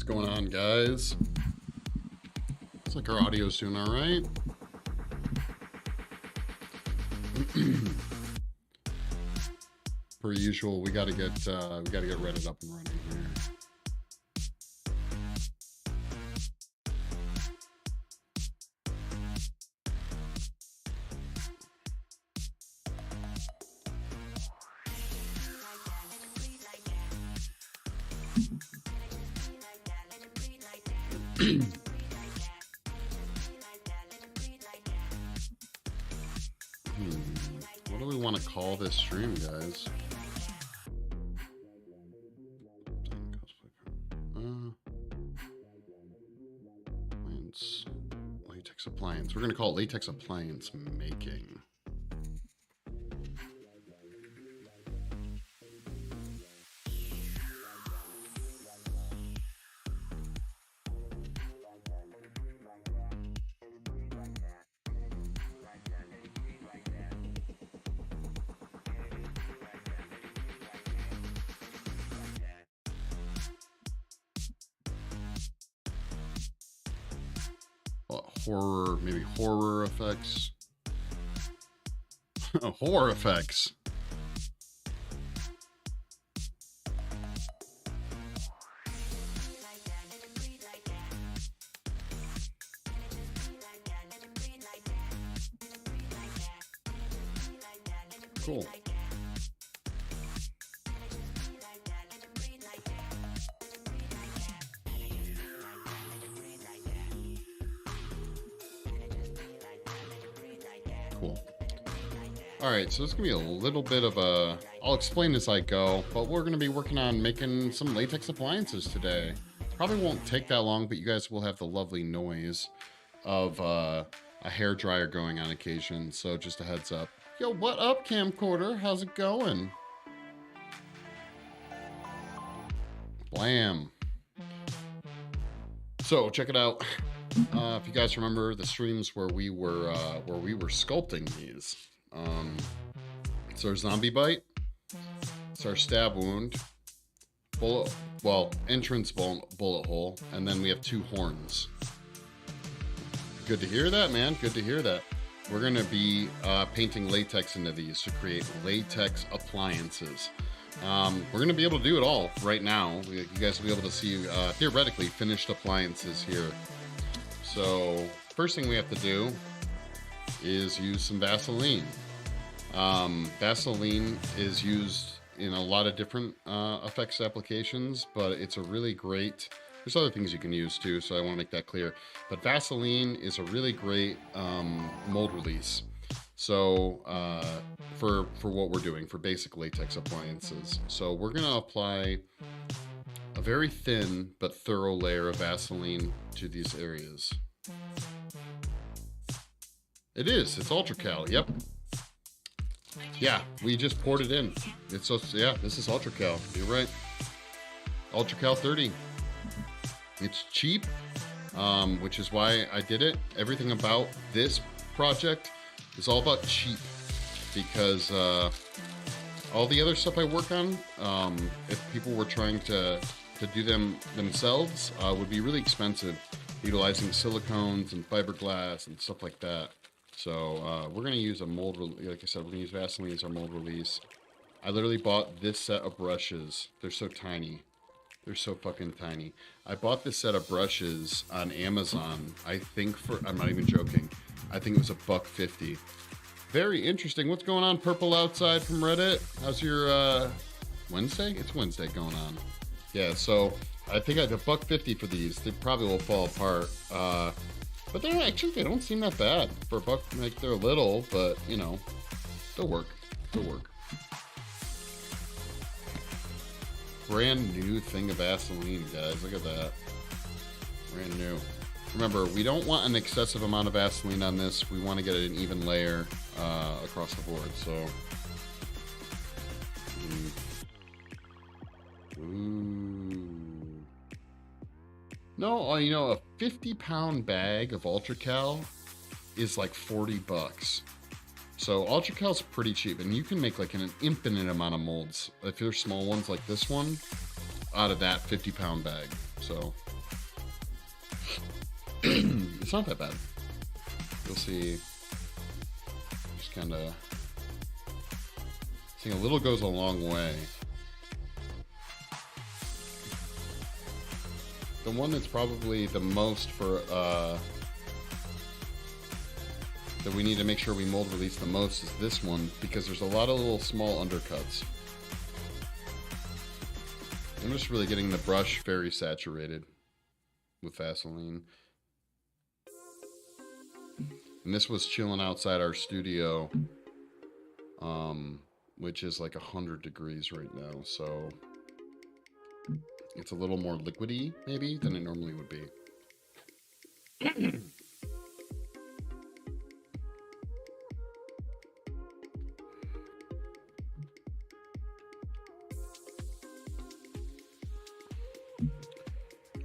What's going on, guys? Looks like our audio's doing all right. Per usual, we gotta get Reddit up and running here. What do we want to call this stream, guys? Latex appliance. We're going to call it latex appliance making. Horror, maybe horror effects. Horror effects. Cool. All right, so it's gonna be a little bit of a, I'll explain as I go, but we're gonna be working on making some latex appliances today. Probably won't take that long, but you guys will have the lovely noise of a hair dryer going on occasion. So just a heads up. Yo, what up, camcorder? How's it going? Blam. So check it out. If you guys remember the streams where we were sculpting these. It's our zombie bite, it's our stab wound, entrance bullet hole, and then we have 2 horns. Good to hear that, man. Good to hear that. We're going to be painting latex into these to create latex appliances. We're going to be able to do it all right now. You guys will be able to see, theoretically, finished appliances here. So, first thing we have to do is use some Vaseline. Vaseline is used in a lot of different effects applications, but it's a really great, there's other things you can use too, so I want to make that clear. But Vaseline is a really great mold release. So for what we're doing, for basic latex appliances. So we're going to apply a very thin but thorough layer of Vaseline to these areas. It's UltraCal, yep. Yeah, we just poured it in. It's so, yeah, this is UltraCal. You're right. UltraCal 30. It's cheap, which is why I did it. Everything about this project is all about cheap, because all the other stuff I work on, if people were trying to do them themselves, would be really expensive, utilizing silicones and fiberglass and stuff like that. So we're going to use a mold, like I said, we're going to use Vaseline as our mold release. I literally bought this set of brushes. They're so tiny. They're so fucking tiny. I bought this set of brushes on Amazon, I think for, I'm not even joking, I think it was $1.50. Very interesting. What's going on, Purple Outside from Reddit? How's your Wednesday? It's Wednesday going on. Yeah, so I think I got $1.50 for these. They probably will fall apart. But they're actually, they don't seem that bad for $1. Like, they're little, but you know, they'll work. They'll work. Brand new thing of Vaseline, guys. Look at that. Brand new. Remember, we don't want an excessive amount of Vaseline on this. We want to get an even layer across the board. So, ooh. No, you know, a 50-pound bag of UltraCal is like $40. So UltraCal's pretty cheap, and you can make like an infinite amount of molds if they're small ones like this one out of that 50-pound bag. So It's not that bad. You'll see, just kind of, seeing a little goes a long way. The one that's probably the most for, that we need to make sure we mold release the most is this one, because there's a lot of little small undercuts. I'm just really getting the brush very saturated with Vaseline. And this was chilling outside our studio, which is like 100 degrees right now, so it's a little more liquidy maybe than it normally would be.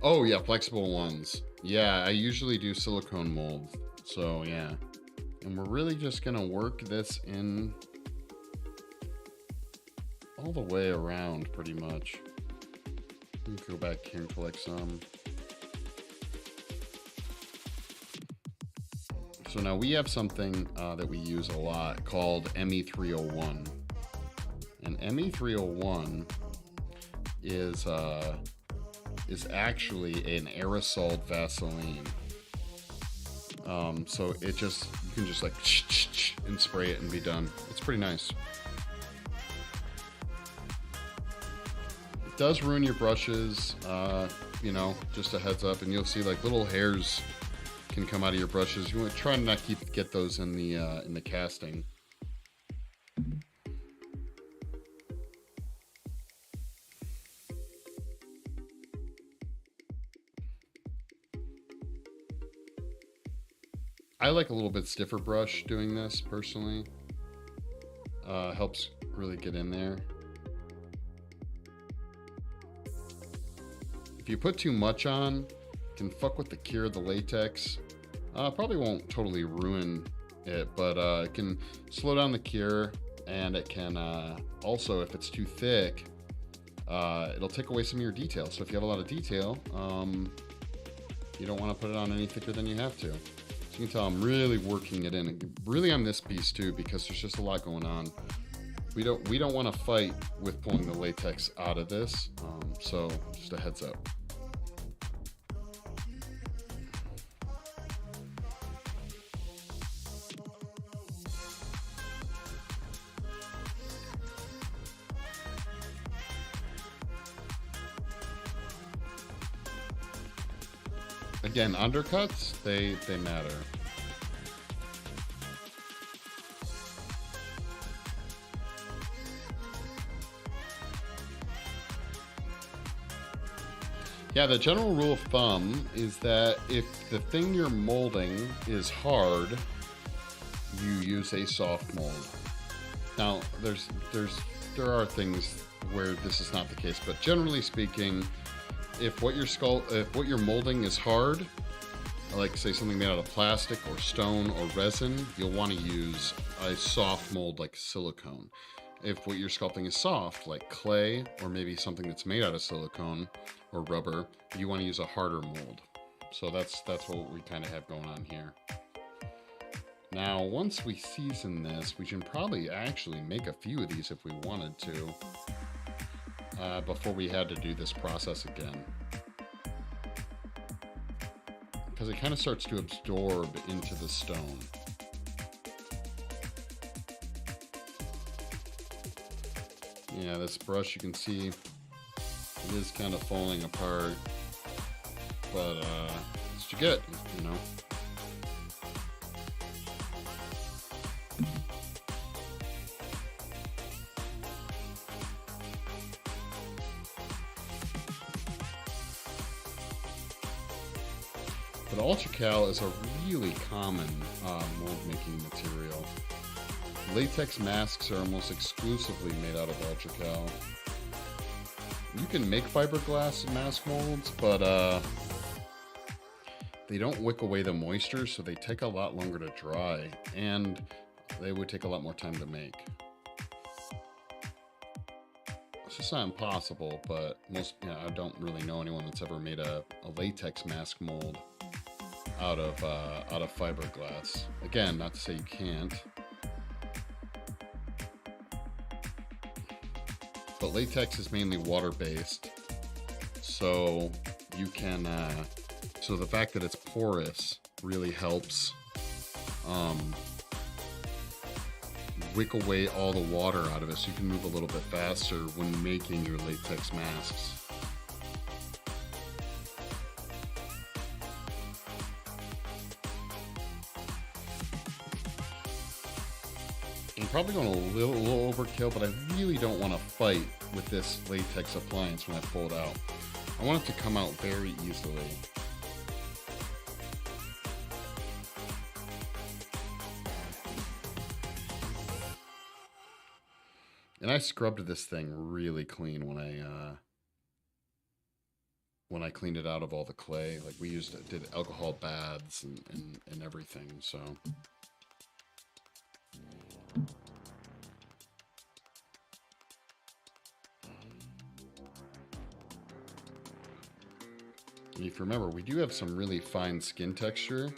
Oh yeah, flexible ones. Yeah, I usually do silicone molds. So yeah. And we're really just gonna work this in all the way around pretty much. Let me go back here and collect some. So now we have something that we use a lot called ME301. And ME301 is actually an aerosol Vaseline. So it just, you can just like and spray it and be done. It's pretty nice. It does ruin your brushes, you know, just a heads up, and you'll see like little hairs can come out of your brushes. You want to try to not get those in the casting. I like a little bit stiffer brush doing this personally. Helps really get in there. If you put too much on, it can fuck with the cure of the latex. Probably won't totally ruin it, but it can slow down the cure, and it can also, if it's too thick, it'll take away some of your detail. So if you have a lot of detail, you don't want to put it on any thicker than you have to. You can tell I'm really working it in, and really on this piece too, because there's just a lot going on. We don't want to fight with pulling the latex out of this, so just a heads up. Again, undercuts, they matter. Yeah, the general rule of thumb is that if the thing you're molding is hard, you use a soft mold. Now, there are things where this is not the case, but generally speaking, if what you're molding is hard, like say something made out of plastic or stone or resin, you'll want to use a soft mold like silicone. If what you're sculpting is soft, like clay or maybe something that's made out of silicone or rubber, you want to use a harder mold. So that's what we kind of have going on here. Now, once we season this, we can probably actually make a few of these if we wanted to. Before we had to do this process again. Because it kind of starts to absorb into the stone. Yeah, this brush, you can see it is kind of falling apart, but that's what you get, you know. But UltraCal is a really common mold making material. Latex masks are almost exclusively made out of UltraCal. You can make fiberglass mask molds, but they don't wick away the moisture, so they take a lot longer to dry, and they would take a lot more time to make. It's just not impossible, but most, I don't really know anyone that's ever made a latex mask mold. out of fiberglass. Again, not to say you can't, but latex is mainly water-based, so you can. So the fact that it's porous really helps wick away all the water out of it, so you can move a little bit faster when making your latex masks. I'm probably going a little overkill, but I really don't want to fight with this latex appliance when I pull it out. I want it to come out very easily. And I scrubbed this thing really clean when I cleaned it out of all the clay. Like we did alcohol baths and everything, so. And if you remember, we do have some really fine skin texture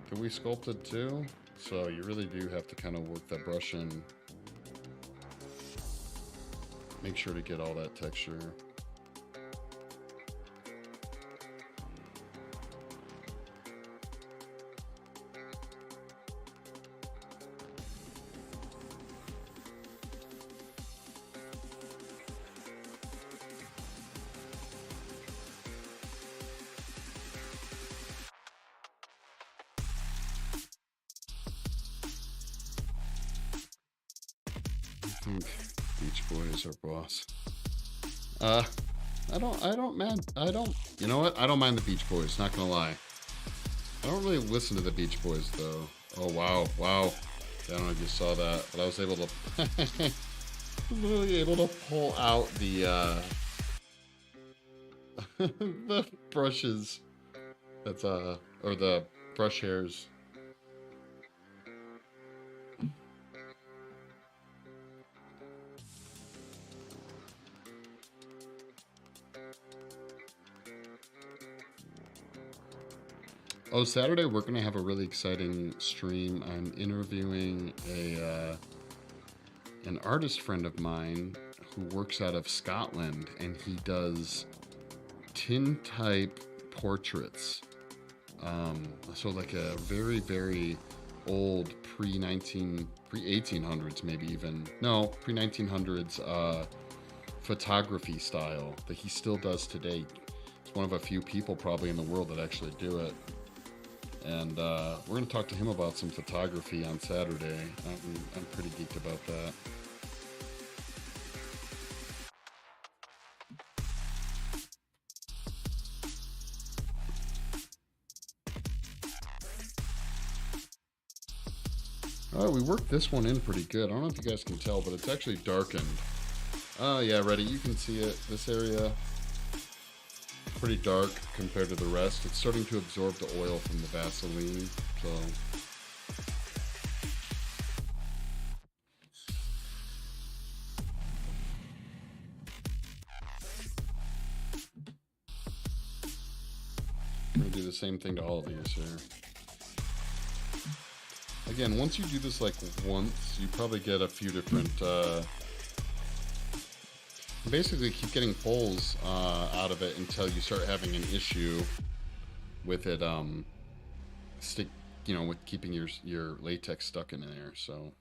that we sculpted too. So you really do have to kind of work that brush in. Make sure to get all that texture. Beach Boys are boss. You know what? I don't mind the Beach Boys, not gonna lie. I don't really listen to the Beach Boys though. Oh wow. I don't know if you saw that, but I was able to literally able to pull out the the brushes. That's or the brush hairs. Oh, Saturday we're gonna have a really exciting stream. I'm interviewing an artist friend of mine who works out of Scotland, and he does tintype portraits. So like a very, very old pre-1800s, maybe even, no, pre-1900s photography style that he still does today. It's one of a few people probably in the world that actually do it. And we're going to talk to him about some photography on Saturday. I'm pretty geeked about that. All right, we worked this one in pretty good. I don't know if you guys can tell, but it's actually darkened. Oh yeah, ready. You can see it. This area, pretty dark compared to the rest. It's starting to absorb the oil from the Vaseline, so. I'm gonna do the same thing to all of these here. Again, once you do this like once, you probably get a few different, basically keep getting pulls out of it until you start having an issue with it, with keeping your latex stuck in there, so.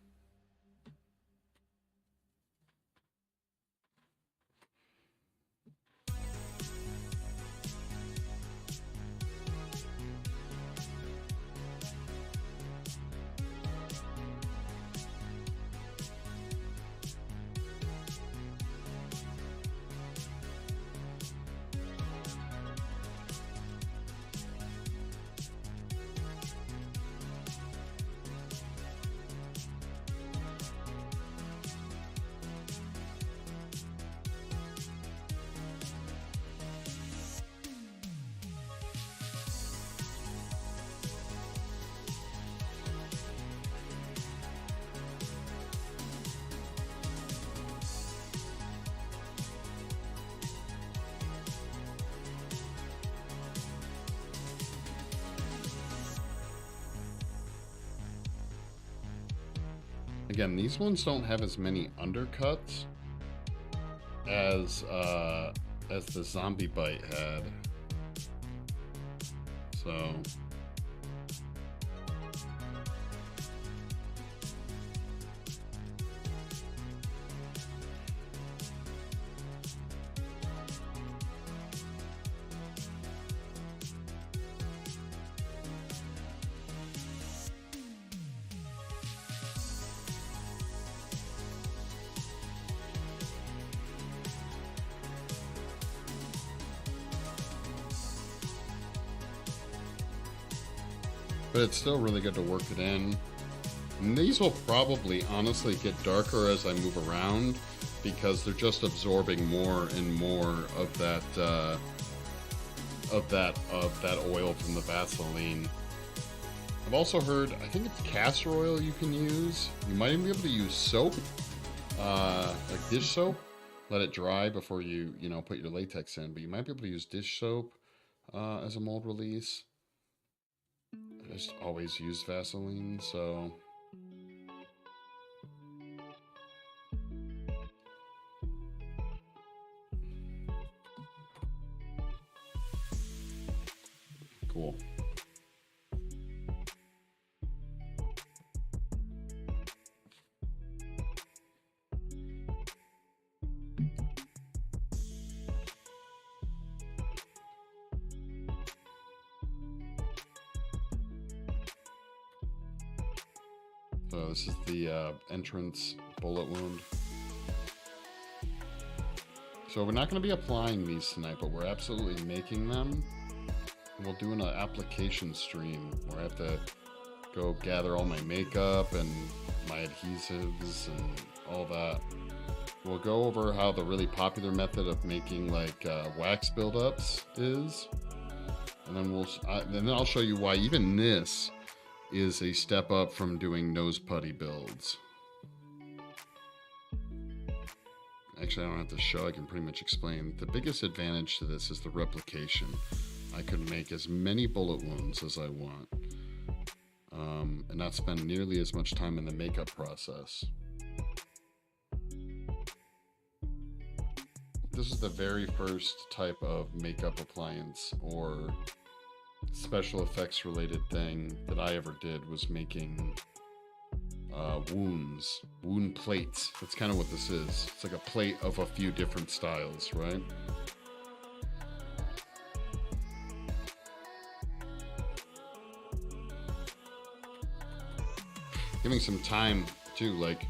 Again, these ones don't have as many undercuts as the zombie bite had. So but it's still really good to work it in. And these will probably honestly get darker as I move around because they're just absorbing more and more of that oil from the Vaseline. I've also heard, I think it's castor oil you can use. You might even be able to use soap, like dish soap. Let it dry before you put your latex in. But you might be able to use dish soap as a mold release. I just always use Vaseline, so cool. So this is the entrance bullet wound. So we're not going to be applying these tonight, but we're absolutely making them. And we'll do an application stream where I have to go gather all my makeup and my adhesives and all that. We'll go over how the really popular method of making like wax buildups is, and then I'll show you why even this is a step up from doing nose putty builds. Actually, I don't have to show, I can pretty much explain. The biggest advantage to this is the replication. I could make as many bullet wounds as I want, and not spend nearly as much time in the makeup process. This is the very first type of makeup appliance or special effects related thing that I ever did, was making wound plates. That's kind of what this is. It's like a plate of a few different styles, right? Giving some time too, like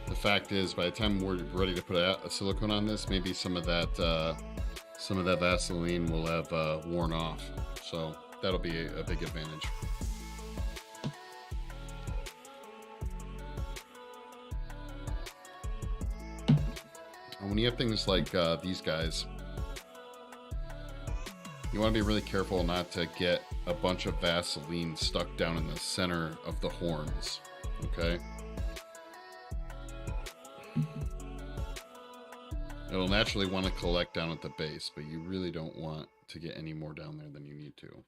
the fact is by the time we're ready to put a silicone on this, maybe some of that Vaseline will have worn off. So that'll be a big advantage. And when you have things like these guys, you want to be really careful not to get a bunch of Vaseline stuck down in the center of the horns, okay? It'll naturally want to collect down at the base, but you really don't want to get any more down there than you need to.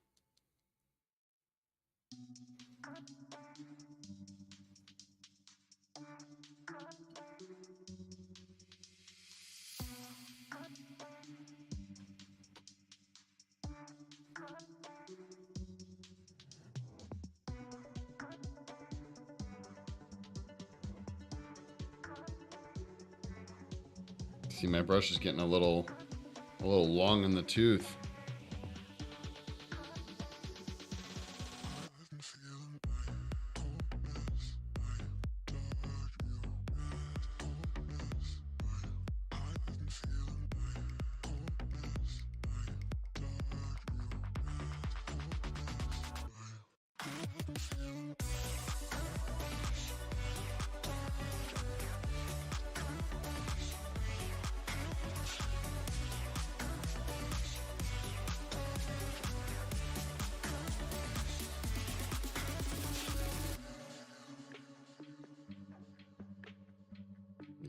See, my brush is getting a little long in the tooth.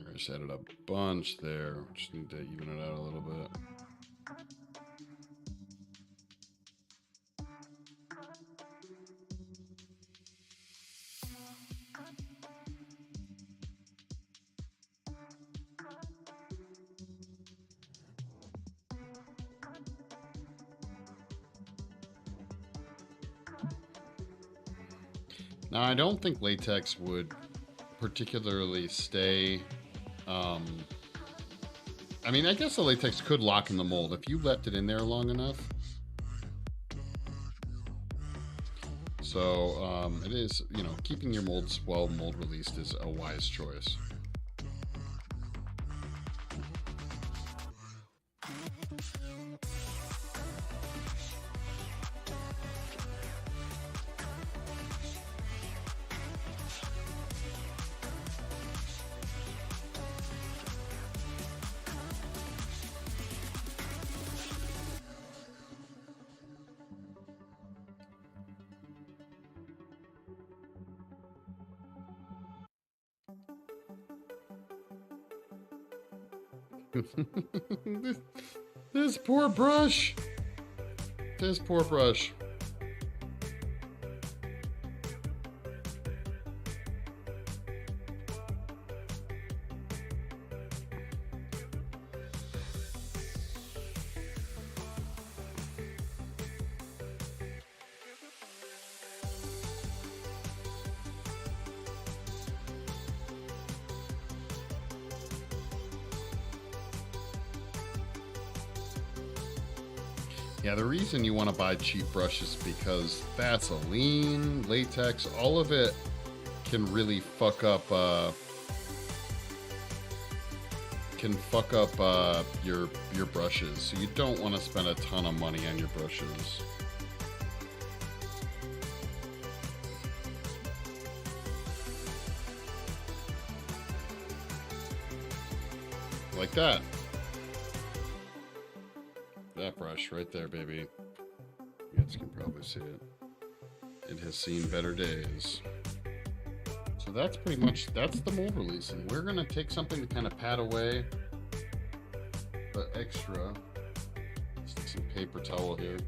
I just added a bunch there. Just need to even it out a little bit. Now, I don't think latex would particularly stay. I mean, I guess the latex could lock in the mold if you left it in there long enough. So it is, you know, keeping your molds well mold released is a wise choice. this poor brush. This poor brush. Yeah, the reason you want to buy cheap brushes is because Vaseline, latex, all of it can really fuck up your brushes. So you don't want to spend a ton of money on your brushes. Like that. That brush right there, baby. You guys can probably see it. It has seen better days. So that's pretty much, that's the mold release. And we're gonna take something to kind of pat away the extra. Stick some paper towel here.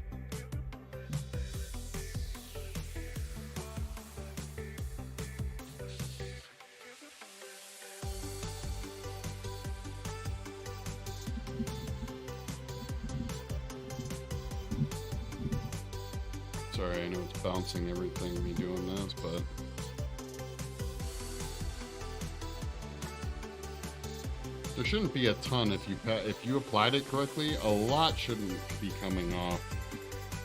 Sorry, I know it's bouncing everything me doing this, but there shouldn't be a ton if you applied it correctly. A lot shouldn't be coming off.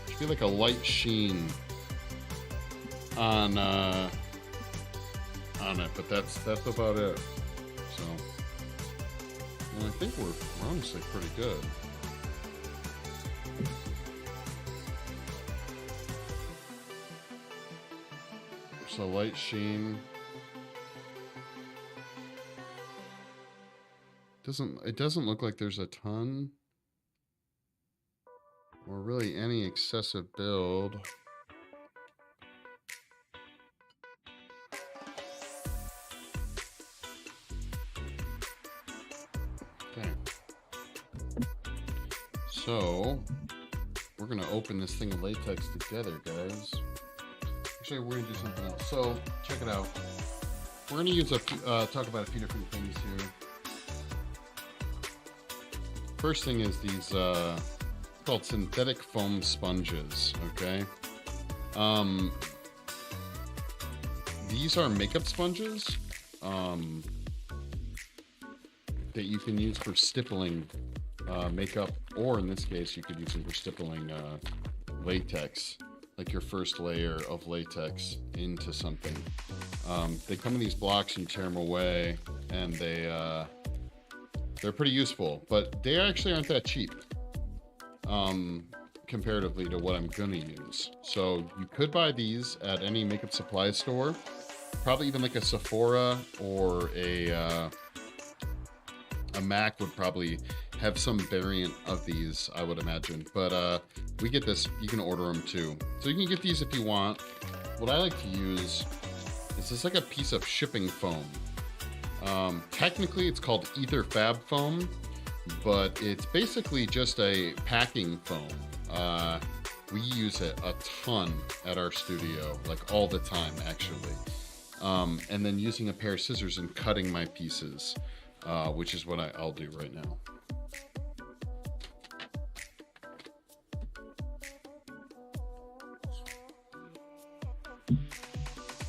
It should be like a light sheen on it, but that's about it. So, well, I think we're honestly pretty good. So light sheen. It doesn't look like there's a ton or really any excessive build. Okay. So we're gonna open this thing of latex together, guys. Actually, we're gonna do something else. So check it out. We're gonna use talk about a few different things here. First thing is these called synthetic foam sponges. Okay. These are makeup sponges that you can use for stippling makeup, or in this case, you could use them for stippling latex. Like your first layer of latex into something. They come in these blocks and you tear them away, and they're pretty useful, but they actually aren't that cheap comparatively to what I'm gonna use. So you could buy these at any makeup supply store, probably even like a Sephora or a MAC would probably have some variant of these, I would imagine. But we get this, you can order them too. So you can get these if you want. What I like to use is just like a piece of shipping foam. Technically it's called ether fab foam, but it's basically just a packing foam. We use it a ton at our studio, like all the time actually. And then using a pair of scissors and cutting my pieces, which is what I'll do right now.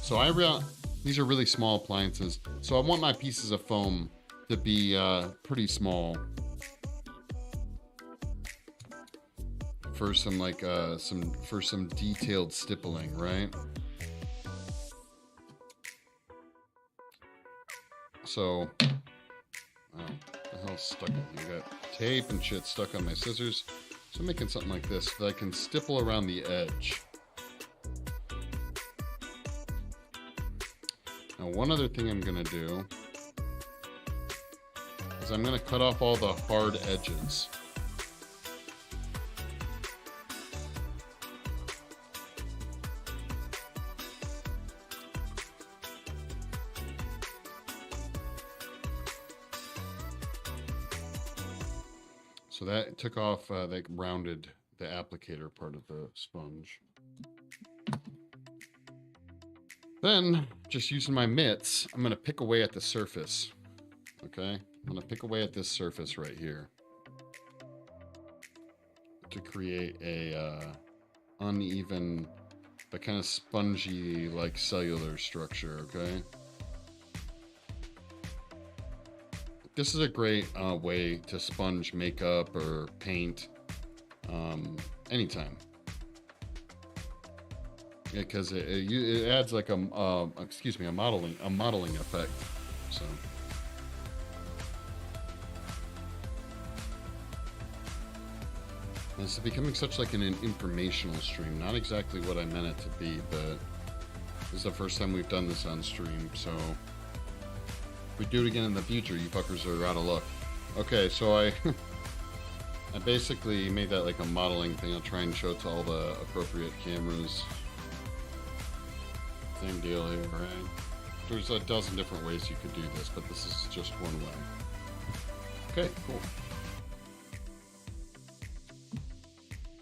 So these are really small appliances. So I want my pieces of foam to be pretty small for some like some detailed stippling, right? So, what the hell's stuck in here? I got tape and shit stuck on my scissors. So I'm making something like this that I can stipple around the edge. Now, one other thing I'm gonna do is I'm gonna cut off all the hard edges. So that took off, that rounded the applicator part of the sponge. Then, just using my mitts, I'm gonna pick away at the surface, okay? I'm gonna pick away at this surface right here to create a uneven, but kind of spongy, like cellular structure, okay? This is a great way to sponge makeup or paint anytime. Yeah, because it adds like a modeling effect. So. This is becoming such like an informational stream. Not exactly what I meant it to be, but this is the first time we've done this on stream, so. If we do it again in the future, you fuckers are out of luck. Okay, so I basically made that like a modeling thing. I'll try and show it to all the appropriate cameras. Same deal here, right? There's a dozen different ways you could do this, but this is just one way. Okay, cool.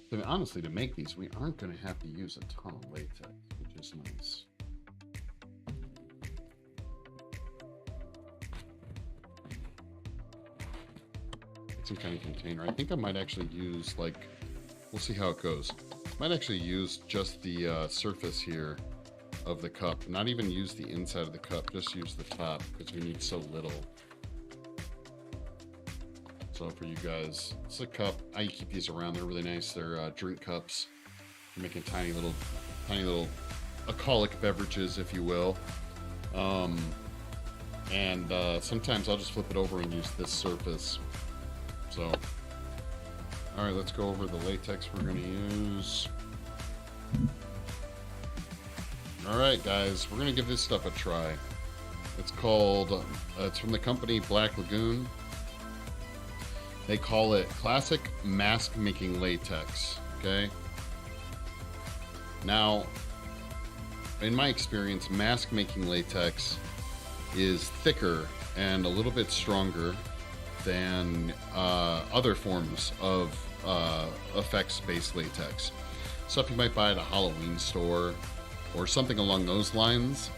So honestly, to make these, we aren't going to have to use a ton of latex, which is nice. Some kind of container. I think I might actually use like, we'll see how it goes. Might actually use just the surface here of the cup. Not even use the inside of the cup, just use the top because we need so little. So for you guys, it's a cup. I keep these around. They're really nice. They're drink cups. You're making tiny little alcoholic beverages, if you will. And sometimes I'll just flip it over and use this surface. So, all right, let's go over the latex we're going to use. All right, guys, we're going to give this stuff a try. It's called, it's from the company Black Lagoon. They call it Classic Mask Making Latex, okay? Now, in my experience, mask making latex is thicker and a little bit stronger than other forms of effects-based latex. Stuff you might buy at a Halloween store or something along those lines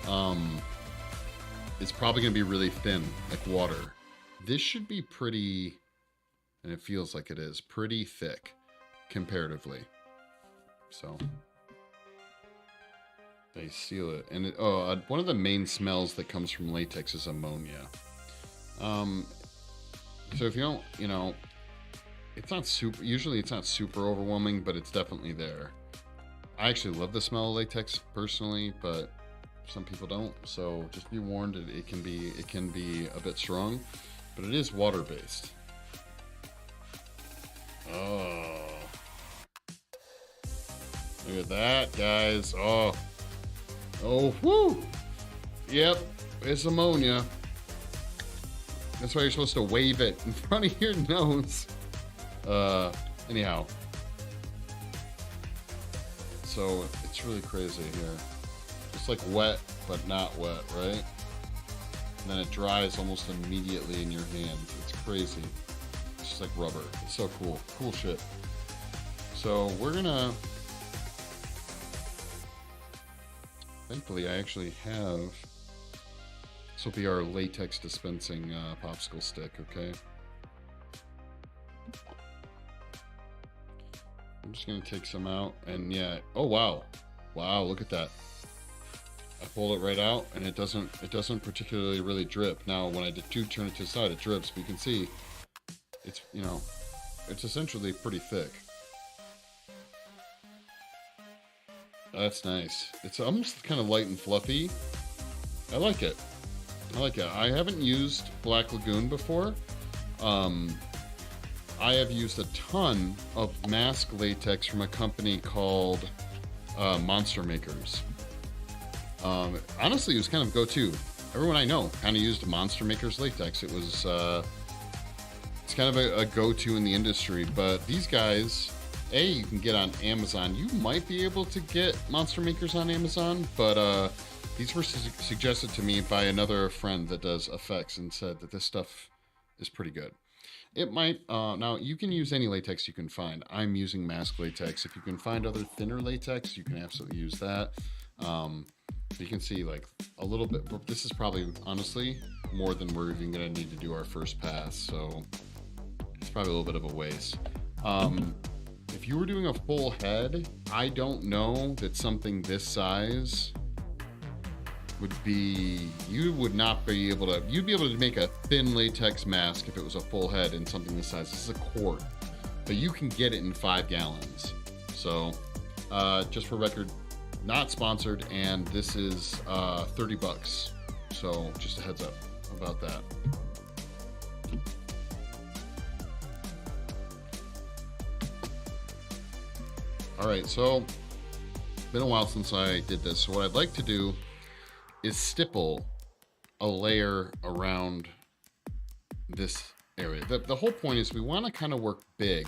is probably going to be really thin, like water. This should be pretty, and it feels like it is, pretty thick comparatively. So they seal it. And one of the main smells that comes from latex is ammonia. So if you don't, it's not super, usually it's not super overwhelming, but it's definitely there. I actually love the smell of latex personally, but some people don't. So just be warned, it can be a bit strong, but it is water-based. Oh. Look at that, guys. Oh, whoo. Yep, it's ammonia. That's why you're supposed to wave it in front of your nose. Anyhow. So it's really crazy here. It's like wet, but not wet, right? And then it dries almost immediately in your hands. It's crazy. It's just like rubber. It's so cool. Cool shit. So we're gonna... Thankfully, I actually have... This will be our latex dispensing popsicle stick, okay? I'm just gonna take some out, and yeah, oh wow. Wow, look at that. I pull it right out, and it doesn't particularly really drip. Now, when I do turn it to the side, it drips, but you can see it's, you know, it's essentially pretty thick. That's nice. It's almost kind of light and fluffy. I like it. I like it. I haven't used Black Lagoon before. I have used a ton of mask latex from a company called Monster Makers. Honestly, it was kind of go-to. Everyone I know kind of used Monster Makers latex. It was, it's kind of a go-to in the industry, but these guys, you can get on Amazon. You might be able to get Monster Makers on Amazon, but these were suggested to me by another friend that does effects and said that this stuff is pretty good. It might, now you can use any latex you can find. I'm using mask latex. If you can find other thinner latex, you can absolutely use that. You can see like a little bit, but this is probably honestly more than we're even gonna need to do our first pass. So it's probably a little bit of a waste. If you were doing a full head, I don't know that something this size would be, you would not be able to, you'd be able to make a thin latex mask if it was a full head in something this size. This is a quart, but you can get it in 5 gallons. So just for record, not sponsored, and this is 30 bucks. So just a heads up about that. All right, so it's been a while since I did this. So what I'd like to do is stipple a layer around this area. The whole point is we want to kind of work big.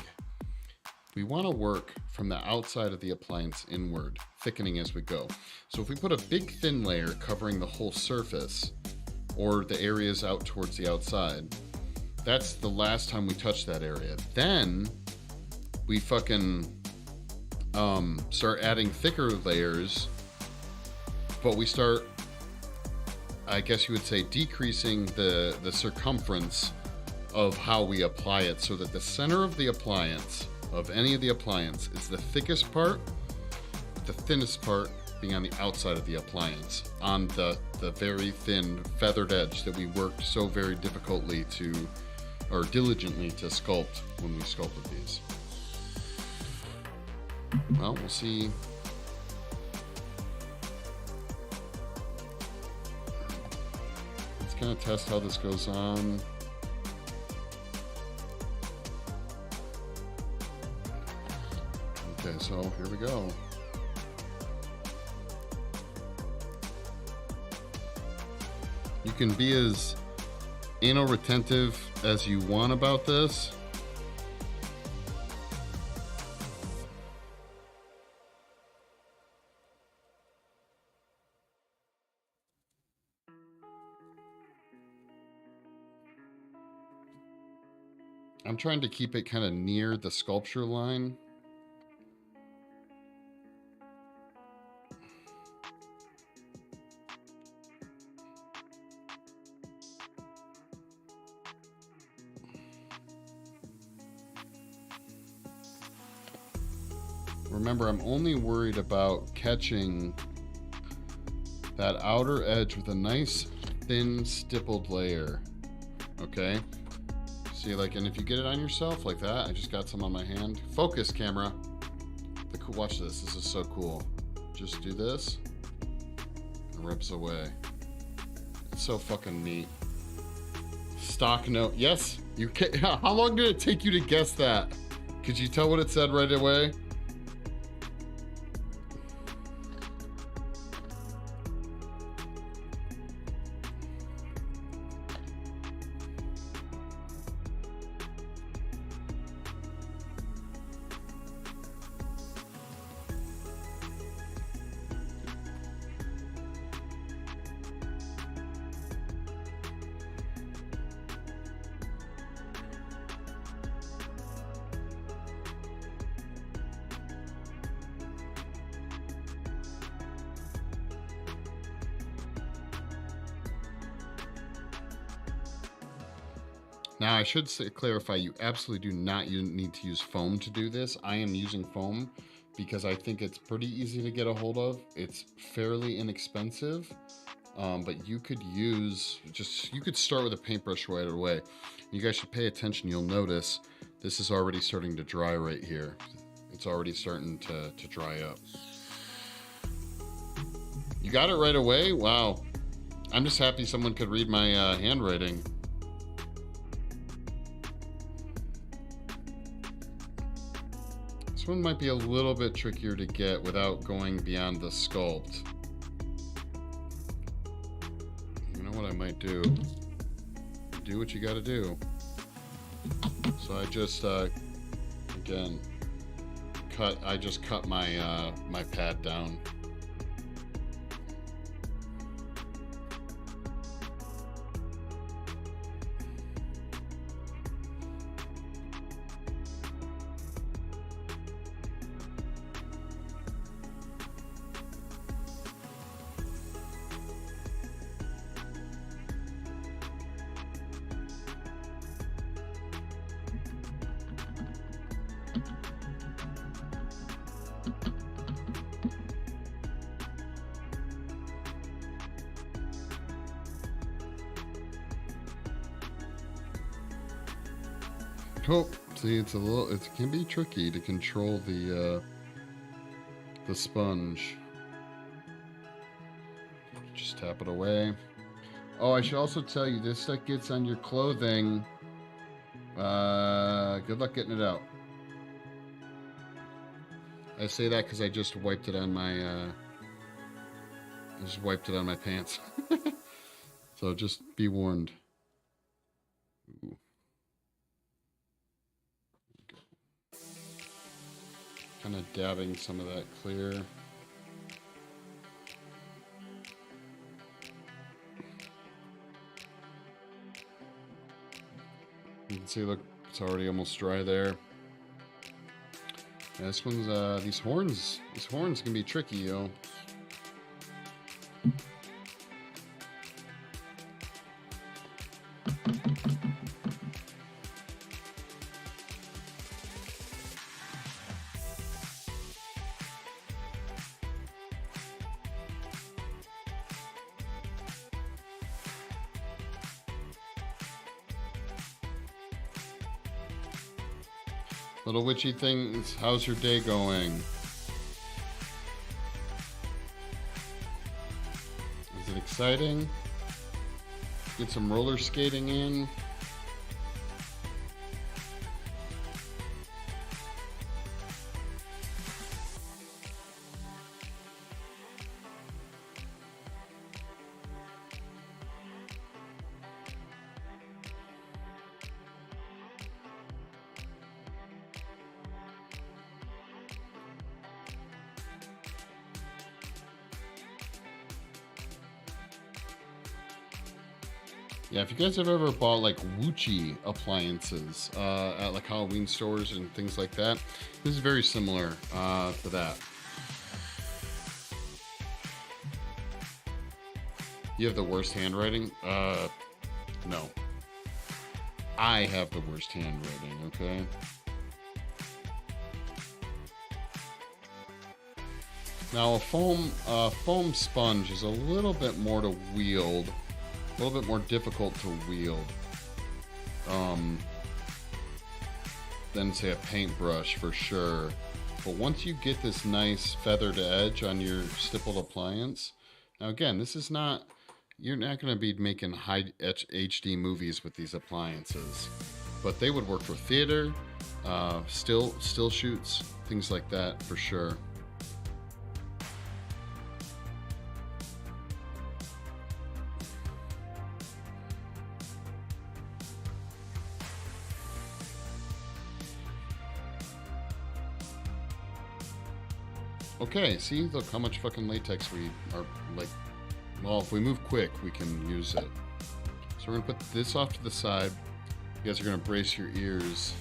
We want to work from the outside of the appliance inward, thickening as we go. So if we put a big thin layer covering the whole surface or the areas out towards the outside, that's the last time we touch that area. Then we fucking start adding thicker layers, but we start, I guess you would say, decreasing the circumference of how we apply it, so that the center of the appliance, of any of the appliance, is the thickest part, the thinnest part being on the outside of the appliance, on the very thin feathered edge that we worked so very difficultly to, or diligently to sculpt when we sculpted these. Well, we'll see. Let's kind of test how this goes on. Okay, so here we go. You can be as anal retentive as you want about this. I'm trying to keep it kind of near the sculpture line. Remember, I'm only worried about catching that outer edge with a nice thin stippled layer. Okay? See, like, and if you get it on yourself like that, I just got some on my hand. Focus, camera. Watch this. This is so cool. Just do this. It rips away. It's so fucking neat. Stock note. Yes, you can. How long did it take you to guess that? Could you tell what it said right away? Now I should say, clarify, you absolutely do not need to use foam to do this. I am using foam because I think it's pretty easy to get a hold of. It's fairly inexpensive, but you could use, you could start with a paintbrush right away. You guys should pay attention. You'll notice this is already starting to dry right here. It's already starting to dry up. You got it right away? Wow. I'm just happy someone could read my handwriting. This one might be a little bit trickier to get without going beyond the sculpt. You know what I might do? Do what you gotta do. So I just, again, I just cut my, my pad down. Oh, see, it's a little, it can be tricky to control the sponge. Just tap it away. Oh, I should also tell you, this stuff gets on your clothing. Good luck getting it out. I say that because I just wiped it on my, pants. So just be warned. Ooh. Kind of dabbing some of that clear. You can see, look, it's already almost dry there. Yeah, this one's, these horns can be tricky, yo. Little witchy things, how's your day going? Is it exciting? Get some roller skating in. Yeah, if you guys have ever bought like Wuchi appliances at like Halloween stores and things like that, this is very similar to that. You have the worst handwriting? No. I have the worst handwriting, okay? Now a foam sponge is a little bit more to wield. A little bit more difficult to wield than say a paintbrush for sure. But once you get this nice feathered edge on your stippled appliance, now again, this is not, you're not going to be making high HD movies with these appliances, but they would work for theater, still shoots, things like that for sure. Okay, see, look how much fucking latex we are, like, well, if we move quick, we can use it. So we're gonna put this off to the side. You guys are gonna brace your ears.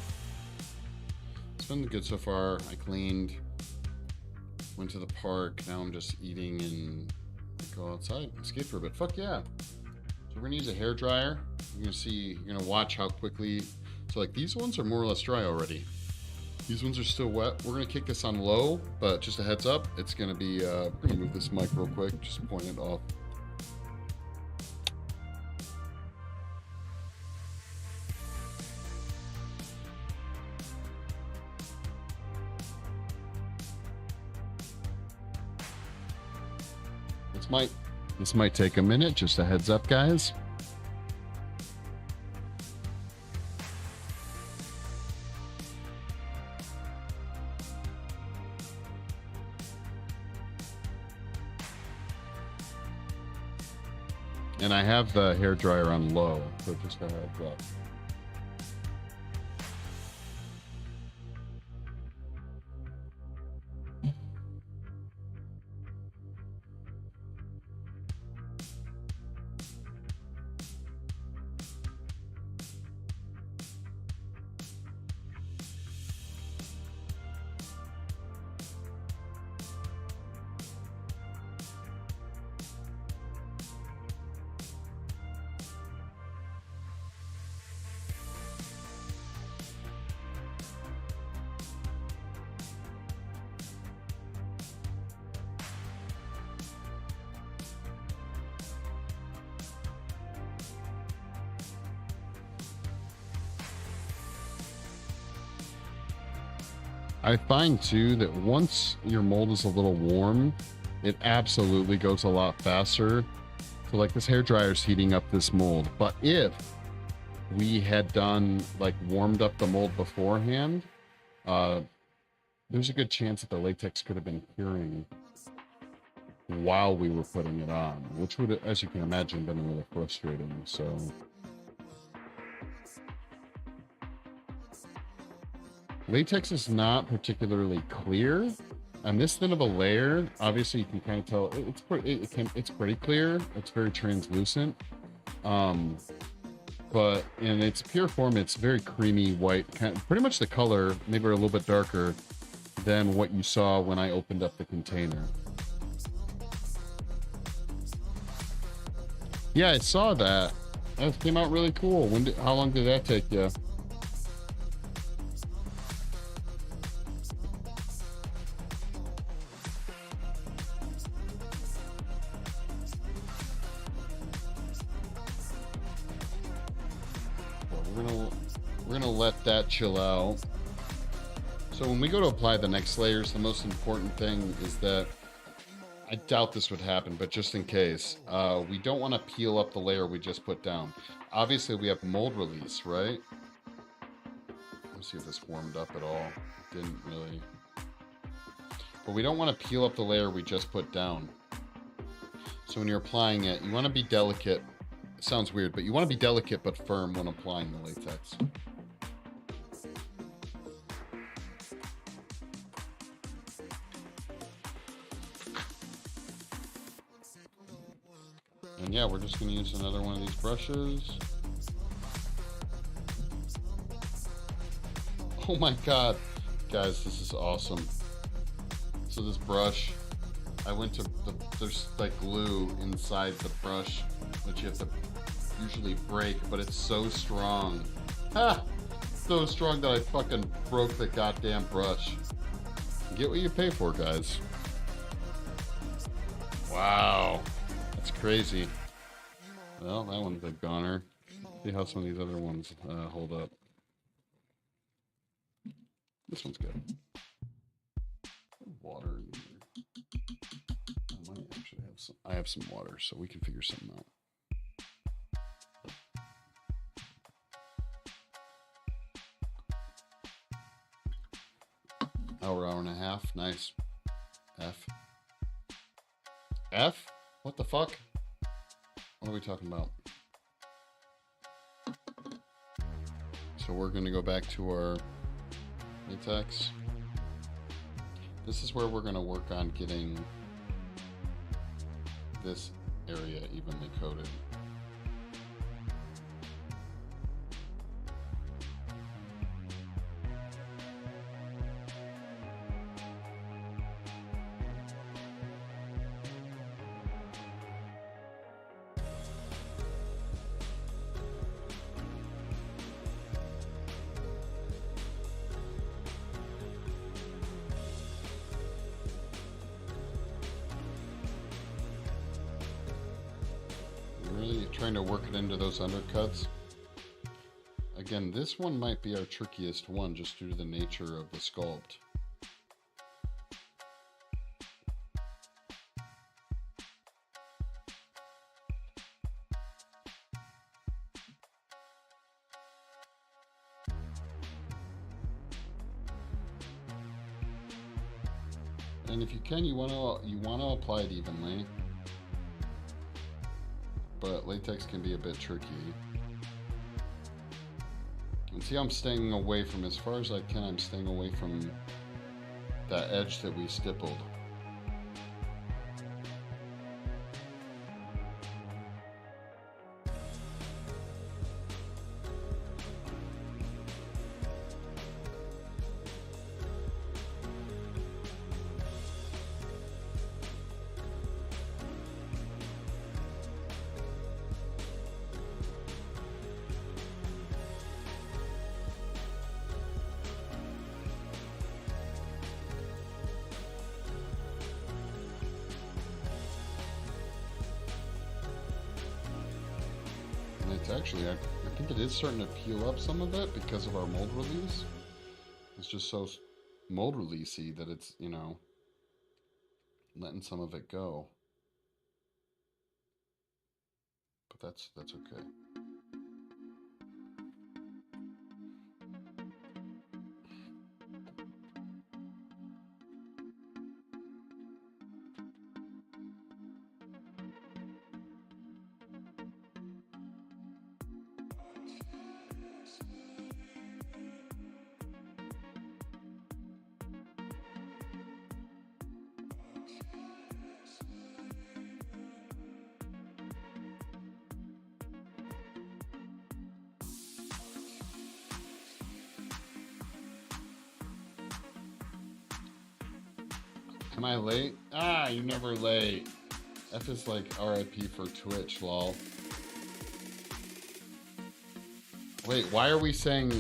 It's been good so far. I cleaned, went to the park. Now I'm just eating and go outside and skate for a bit. Fuck yeah. So we're gonna use a hair dryer. You're gonna watch how quickly, so like these ones are more or less dry already. These ones are still wet. We're gonna kick this on low, but just a heads up, it's gonna be, we're gonna move this mic real quick, just point it off. This might take a minute, just a heads up, guys. And I have the hair dryer on low, so just a heads up. I find too that once your mold is a little warm, it absolutely goes a lot faster. So like this hair dryer is heating up this mold, but if we had done like warmed up the mold beforehand, there's a good chance that the latex could have been curing while we were putting it on, which would, as you can imagine, been really frustrating. So latex is not particularly clear. On this thin of a layer, obviously you can kind of tell it's pretty clear. It's very translucent. But in its pure form, it's very creamy white, pretty much the color, maybe a little bit darker than what you saw when I opened up the container. Yeah, I saw that. That came out really cool. How long did that take you? We're gonna let that chill out. So when we go to apply the next layers, the most important thing is that, I doubt this would happen, but just in case, we don't want to peel up the layer we just put down. Obviously we have mold release, right? Let's see if this warmed up at all. Didn't really. But we don't want to peel up the layer we just put down. So when you're applying it, you want to be delicate. It sounds weird, but you want to be delicate but firm when applying the latex. And yeah, we're just going to use another one of these brushes. Oh my god. Guys, this is awesome. So this brush, I went to there's like glue inside the brush, which you have to usually break, but it's so strong. Ha! So strong that I fucking broke the goddamn brush. Get what you pay for, guys. Wow. That's crazy. Well, that one's a goner. See how some of these other ones hold up. This one's good. Water in there. I might actually have some. I have some water, so we can figure something out. Hour and a half. Nice. F? What the fuck? What are we talking about? So we're going to go back to our latex. This is where we're going to work on getting this area evenly coated. trying to work it into those undercuts. Again, this one might be our trickiest one just due to the nature of the sculpt. And if you can, you want to apply it evenly, but latex can be a bit tricky. And see, I'm staying away from, as far as I can, I'm staying away from that edge that we stippled. It's actually, I think it is starting to peel up some of it because of our mold release. It's just so mold releasey that it's, you know, letting some of it go. But that's okay. Am I late? Ah, you're never late. F is like RIP for Twitch, lol. Wait, why are we saying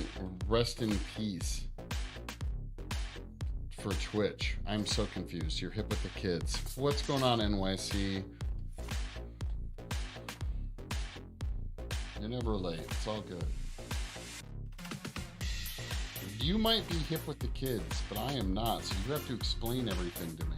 rest in peace for Twitch? I'm so confused. You're hip with the kids. What's going on, NYC? You're never late. It's all good. You might be hip with the kids, but I am not, so you have to explain everything to me.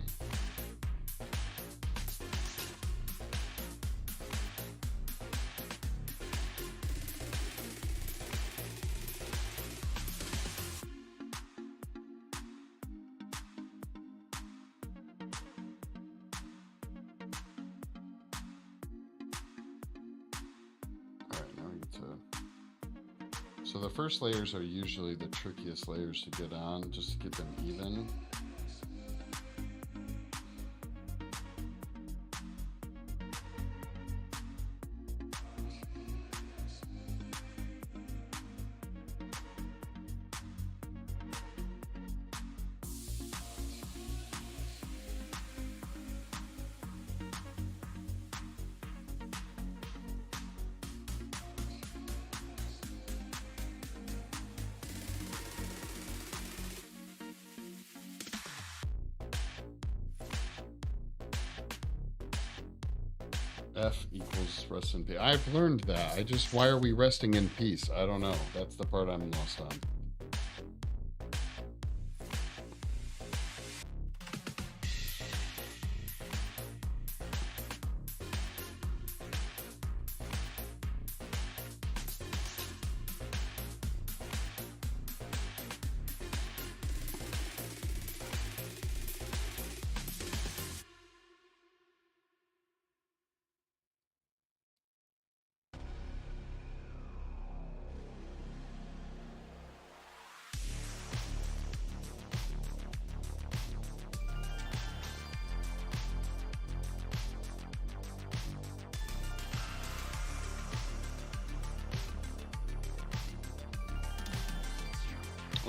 So the first layers are usually the trickiest layers to get on, just to get them even. F equals rest in peace. I've learned that. Why are we resting in peace? I don't know. That's the part I'm lost on.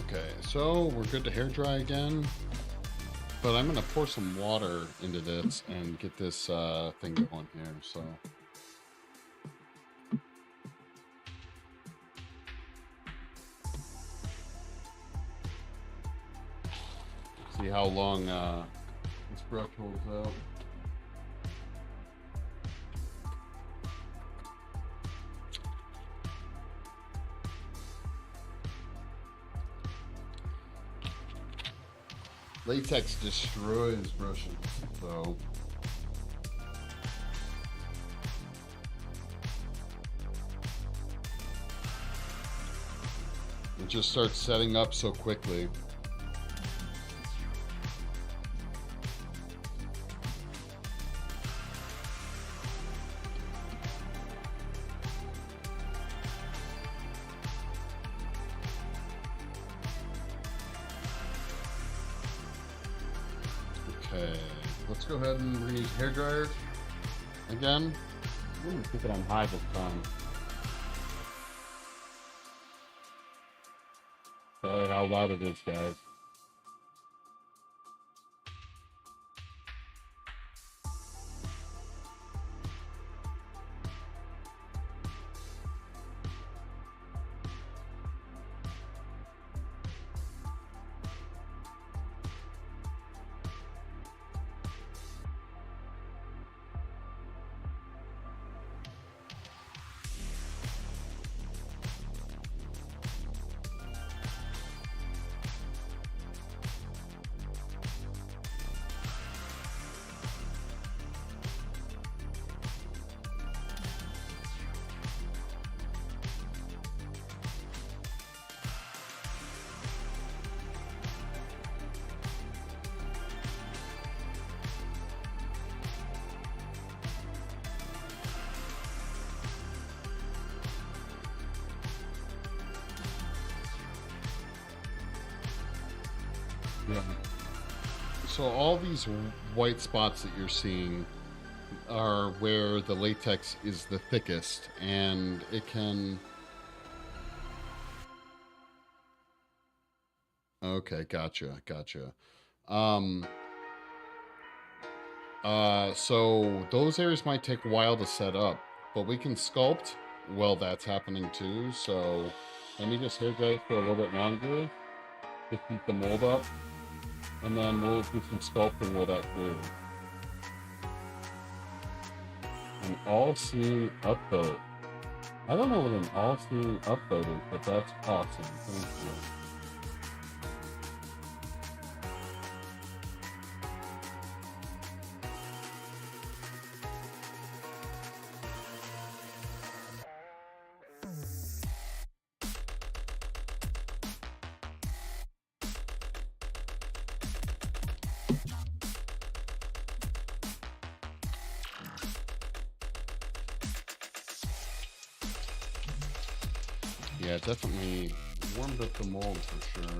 Okay, so we're good to hair dry again, but I'm gonna pour some water into this and get this thing going here, so. See how long this brush holds out. Latex destroys brushes, so. It just starts setting up so quickly. Okay, let's go ahead and reuse hairdryer again. I'm gonna keep it on high this time. Sorry how loud it is, guys. Yeah. So all these white spots that you're seeing are where the latex is the thickest, and it can... Okay, gotcha. So those areas might take a while to set up, but we can sculpt while that's happening too. So let me just hair dry for a little bit longer to keep the mold up, and then we'll do some sculpting while that's through. An all-seam upvote. I don't know what an all-seam upvote is, but that's awesome. Thank you. yeah, definitely warmed up the mold for sure.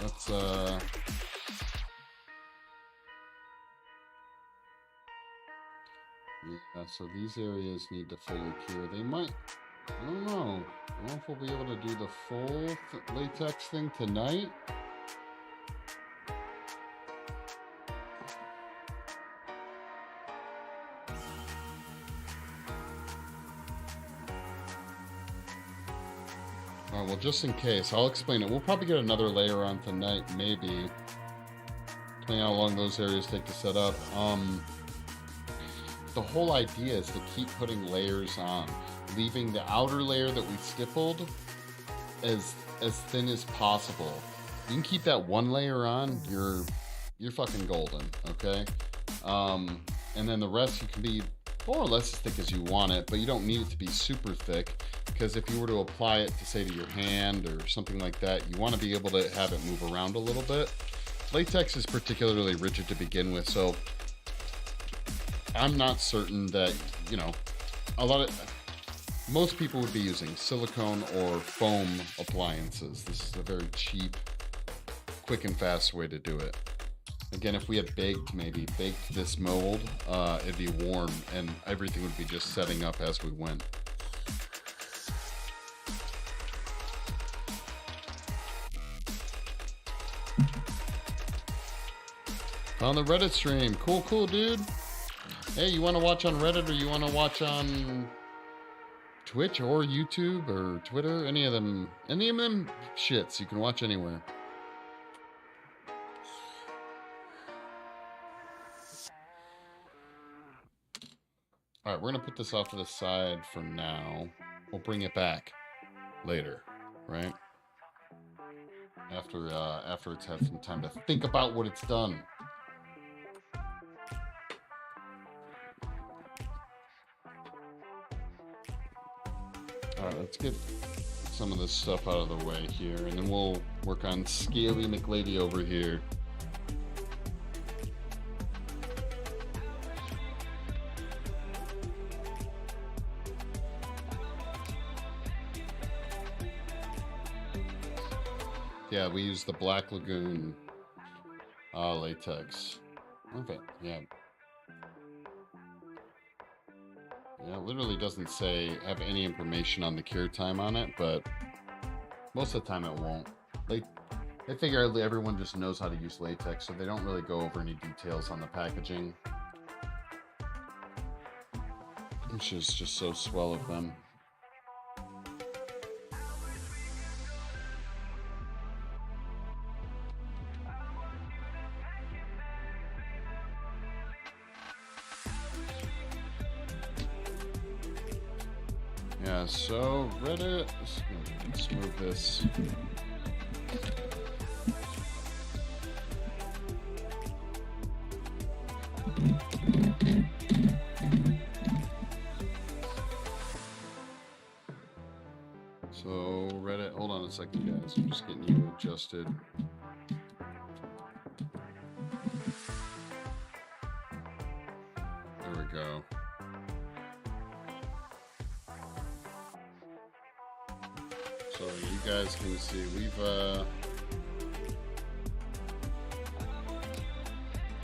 Let's yeah, so these areas need to fully cure. They might, I don't know. I don't know if we'll be able to do the full latex thing tonight. All right, well, just in case, I'll explain it. We'll probably get another layer on tonight, maybe, depending on how long those areas take to set up. The whole idea is to keep putting layers on, leaving the outer layer that we stippled as thin as possible. You can keep that one layer on, you're fucking golden, okay? And then the rest you can be more or less as thick as you want it, but you don't need it to be super thick, because if you were to apply it to, say, to your hand or something like that, you want to be able to have it move around a little bit. Latex is particularly rigid to begin with, so I'm not certain that, you know, most people would be using silicone or foam appliances. This is a very cheap, quick and fast way to do it. Again, if we had baked this mold, it'd be warm and everything would be just setting up as we went. On the Reddit stream. Cool, dude. Hey, you want to watch on Reddit or you want to watch on Twitch or YouTube or Twitter? Any of them shits you can watch anywhere. All right, we're going to put this off to the side for now. We'll bring it back later, right? After it's had some time to think about what it's done. All right, let's get some of this stuff out of the way here, and then we'll work on Scaly McLady over here. Yeah, we use the Black Lagoon latex. Okay, yeah. Yeah, it literally doesn't have any information on the cure time on it, but most of the time it won't. I figure everyone just knows how to use latex, so they don't really go over any details on the packaging, which is just so swell of them. Yeah, so Reddit, let's move this. So Reddit, hold on a second, guys. I'm just getting you adjusted. There we go. So you guys can see we've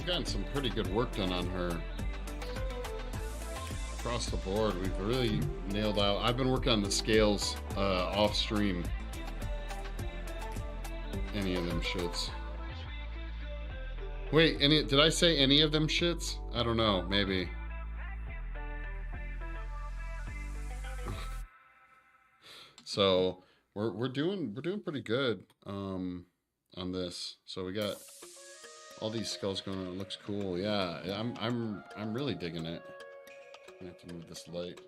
gotten some pretty good work done on her across the board. We've really nailed out. I've been working on the scales off stream. Any of them shits. Wait, did I say any of them shits? I don't know, maybe. So we're doing pretty good on this. So we got all these skulls going on. It looks cool. Yeah, I'm really digging it. I have to move this light.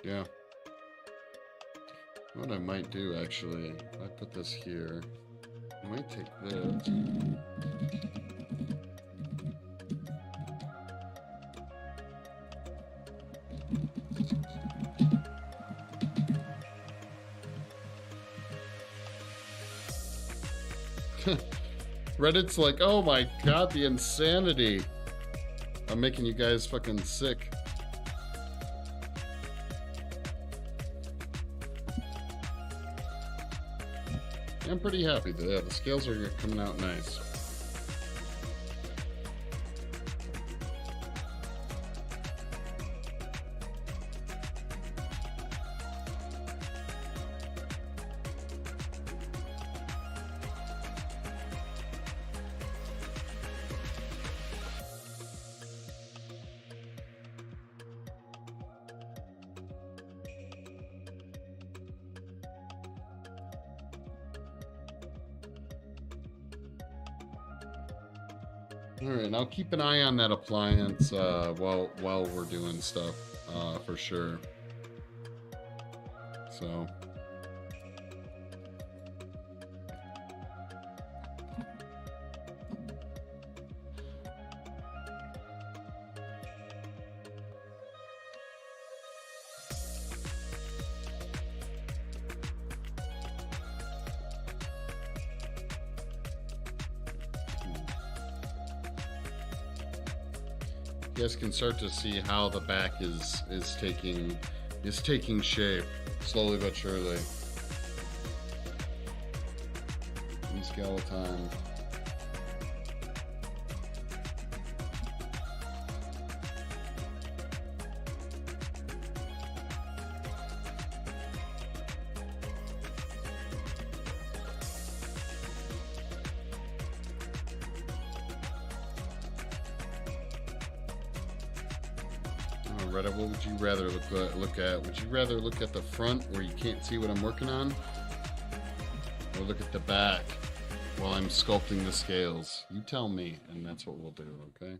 Yeah. What I might do actually, if I put this here, I might take this. Reddit's like, oh my god, the insanity. I'm making you guys fucking sick. I'm pretty happy that the scales are coming out nice. All right, and I'll keep an eye on that appliance while we're doing stuff for sure. So. You guys can start to see how the back is taking shape slowly but surely. In skeleton. Reddit, what would you rather look at? Would you rather look at the front where you can't see what I'm working on? Or look at the back while I'm sculpting the scales? You tell me, and that's what we'll do, okay?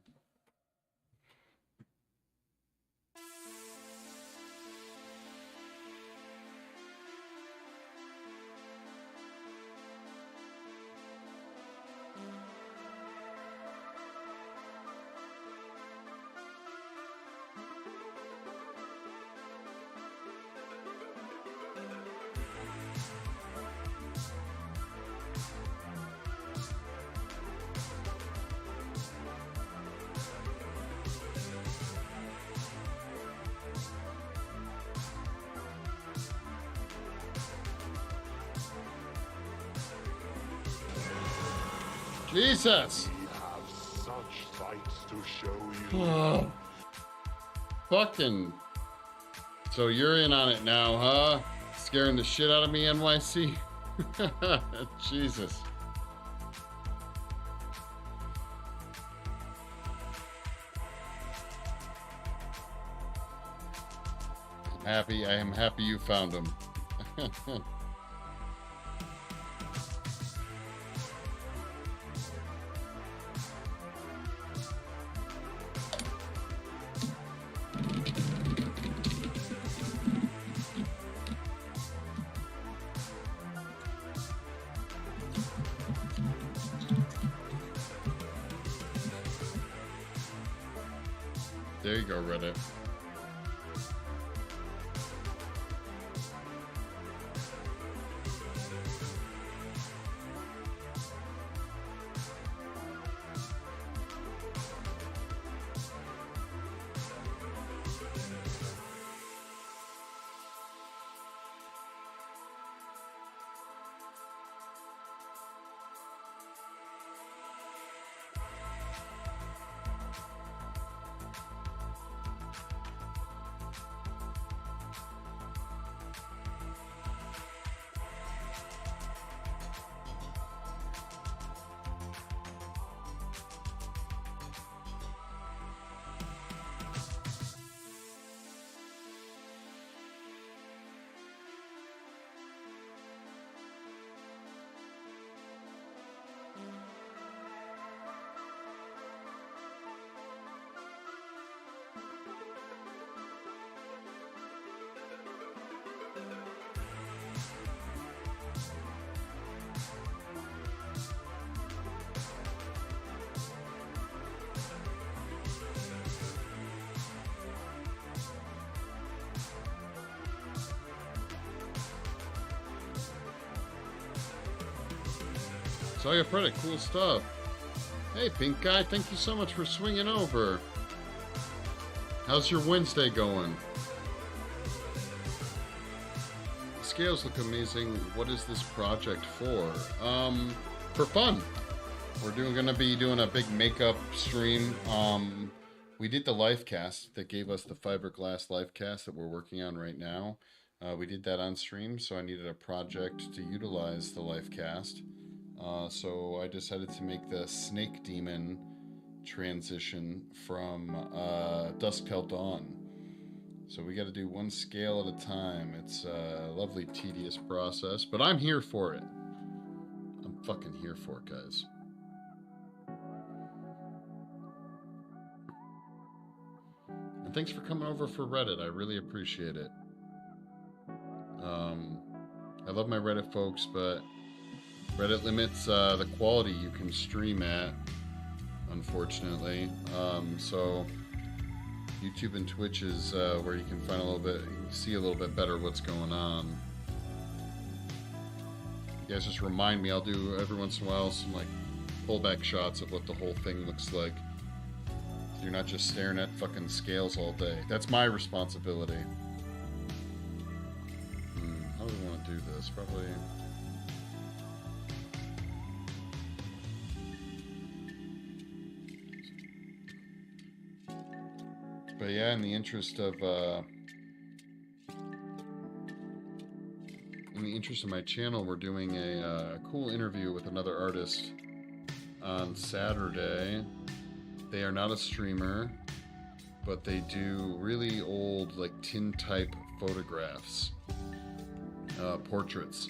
Jesus! We have such sights to show you. Oh. Fucking. So you're in on it now, huh? Scaring the shit out of me, NYC? Jesus. I am happy you found him. There you go, Reddit. Saw your product, cool stuff. Hey, pink guy, thank you so much for swinging over. How's your Wednesday going? The scales look amazing. What is this project for? For fun. We're gonna be doing a big makeup stream. We did the life cast that gave us the fiberglass life cast that we're working on right now. We did that on stream, so I needed a project to utilize the life cast. So I decided to make the Snake Demon transition from Dusk Till Dawn. So we got to do one scale at a time. It's a lovely, tedious process, but I'm here for it. I'm fucking here for it, guys. And thanks for coming over for Reddit. I really appreciate it. I love my Reddit folks, but Reddit limits the quality you can stream at, unfortunately. So YouTube and Twitch is where you can find a little bit, you can see a little bit better what's going on. You guys just remind me, I'll do every once in a while some like pullback shots of what the whole thing looks like. So you're not just staring at fucking scales all day. That's my responsibility. How do we want to do this? Probably... But yeah, in the interest of my channel, we're doing a cool interview with another artist on Saturday. They are not a streamer, but they do really old, like tintype photographs, portraits.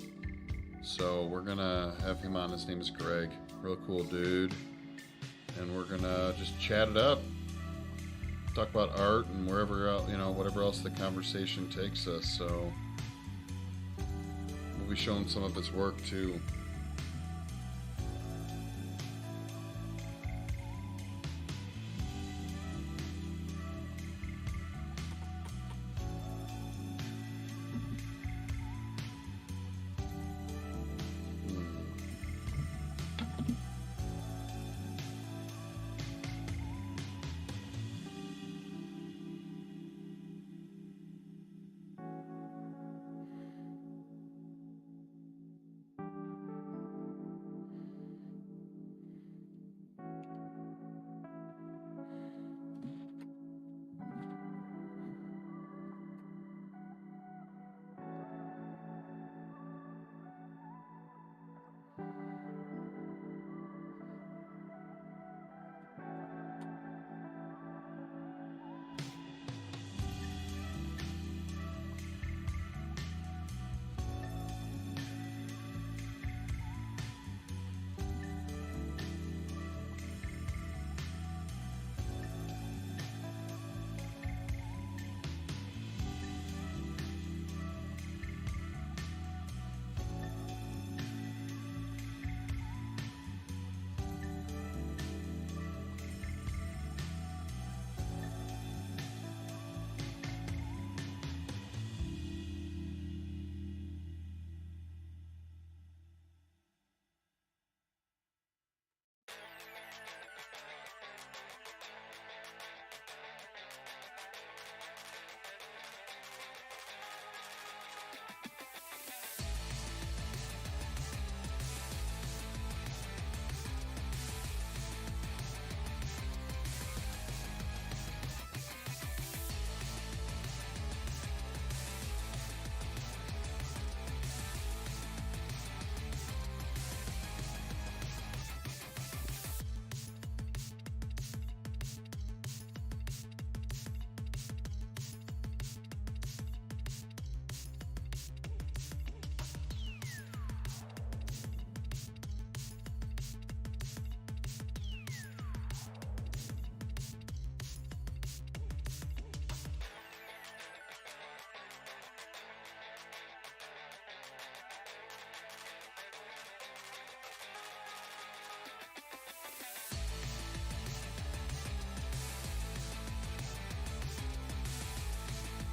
So we're gonna have him on. His name is Greg, real cool dude, and we're gonna just chat it up. Talk about art and wherever else, you know, whatever else the conversation takes us. So we'll be showing some of his work too.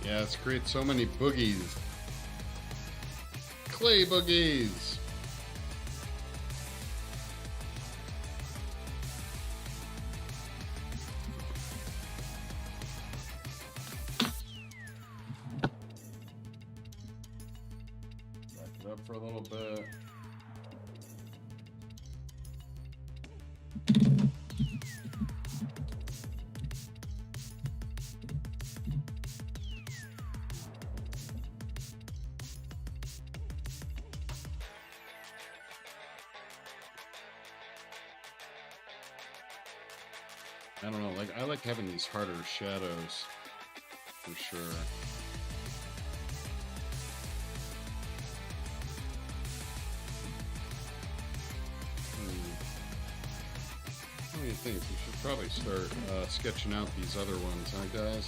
Yeah, it's created so many boogies. Clay boogies. Back it up for a little bit. I don't know, like I like having these harder shadows for sure. What do you think? We should probably start sketching out these other ones, huh, guys?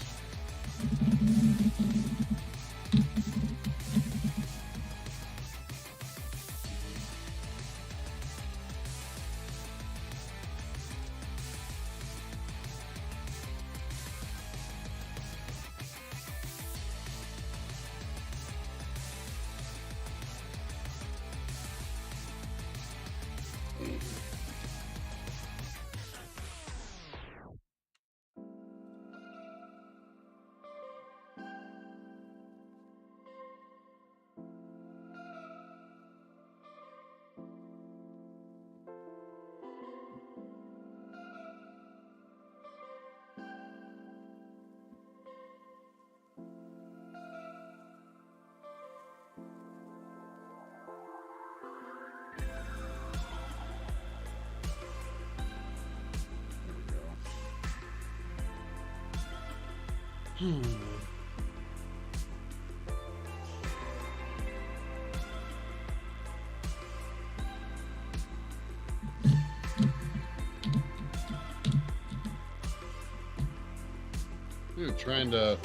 Dude, trying to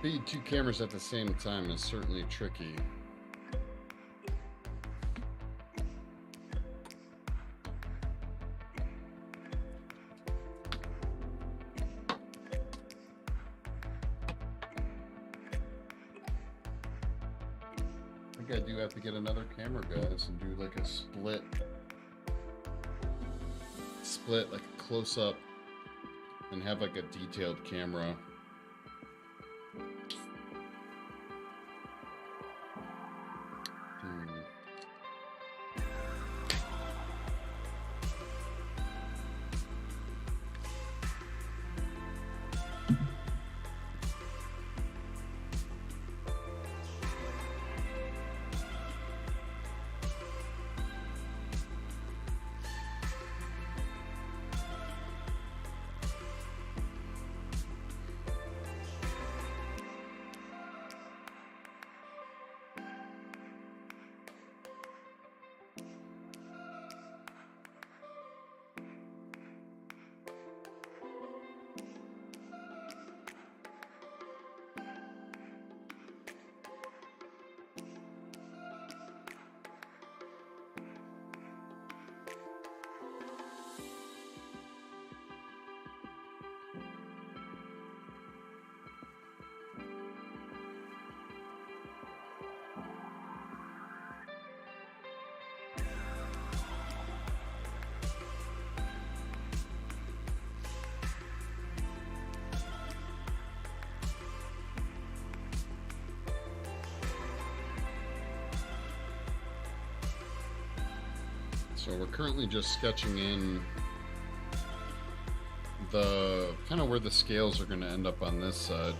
feed two cameras at the same time is certainly tricky. I think I do have to get another camera, guys, and do like a split, like a close-up, and have like a detailed camera. So we're currently just sketching in the kind of where the scales are going to end up on this side.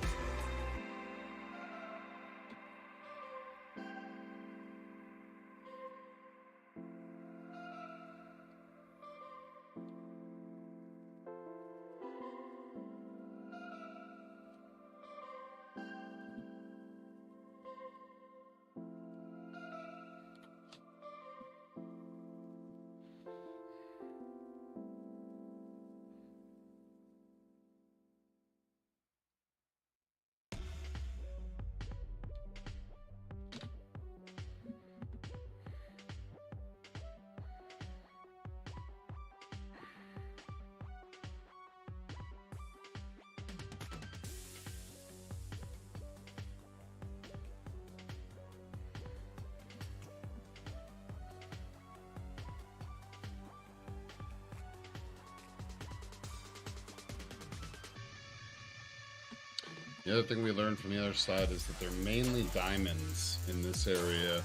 The other thing we learned from the other side is that they're mainly diamonds in this area,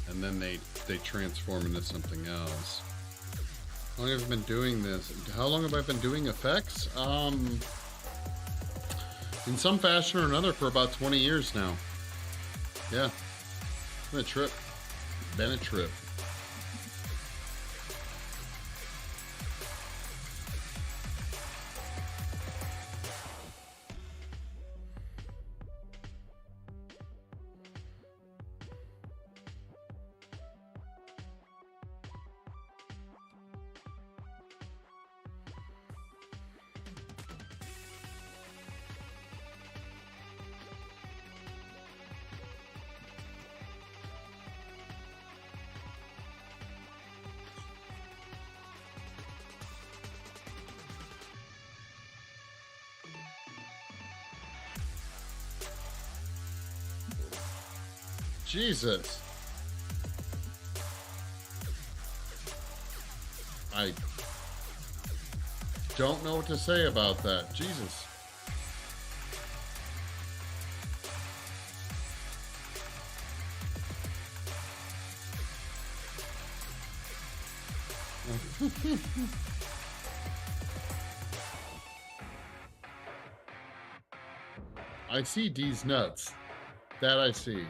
and then they transform into something else. How long have I been doing this? How long have I been doing effects? In some fashion or another for about 20 years now. Yeah. Been a trip. Been a trip. Jesus. I don't know what to say about that. Jesus. I see D's nuts. That I see.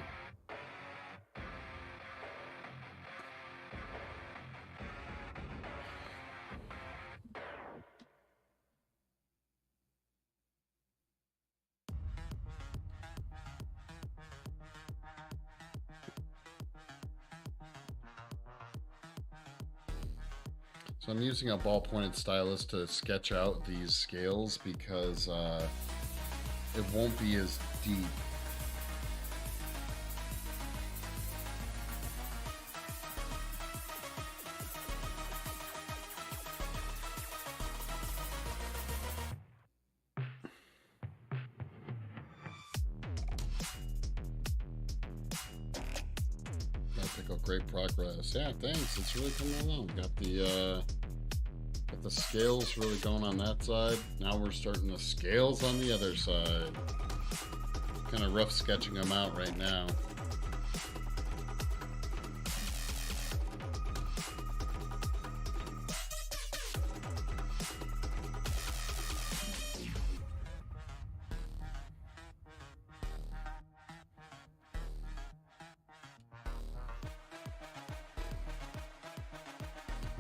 So I'm using a ball-pointed stylus to sketch out these scales because it won't be as deep. Great progress. Yeah, thanks. It's really coming along. Got the scales really going on that side. Now we're starting the scales on the other side. Kind of rough sketching them out right now.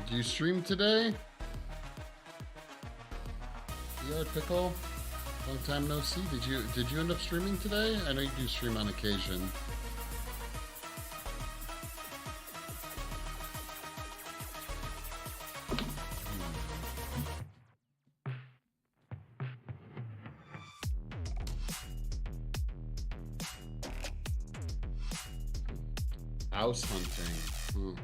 Do you stream today? Yard Pickle? Long time no see. Did you end up streaming today? I know you do stream on occasion. House hunting.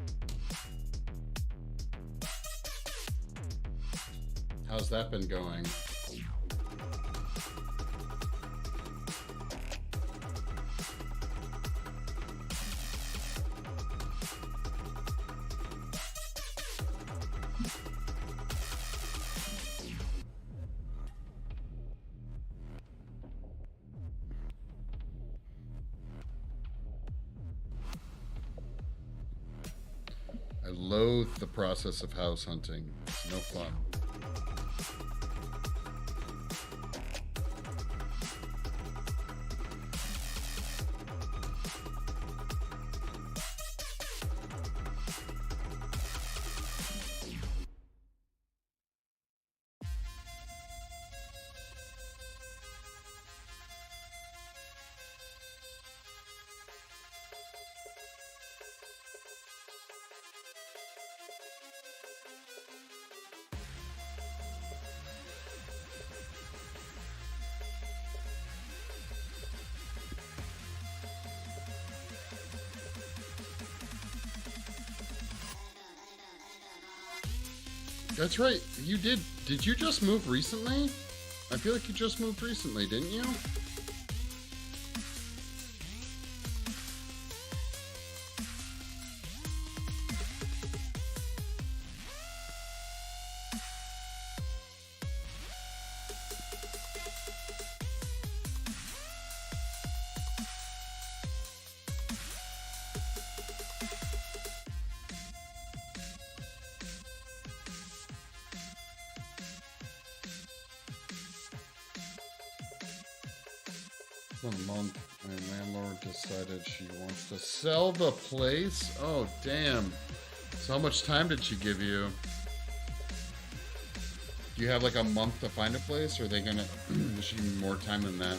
How's that been going? I loathe the process of house hunting. It's no fun. That's right. You did. Did you just move recently? I feel like you just moved recently, didn't you? in a month. My landlord decided she wants to sell the place. Oh, damn. So how much time did she give you? Do you have like a month to find a place, or are they gonna, does she need more time than that?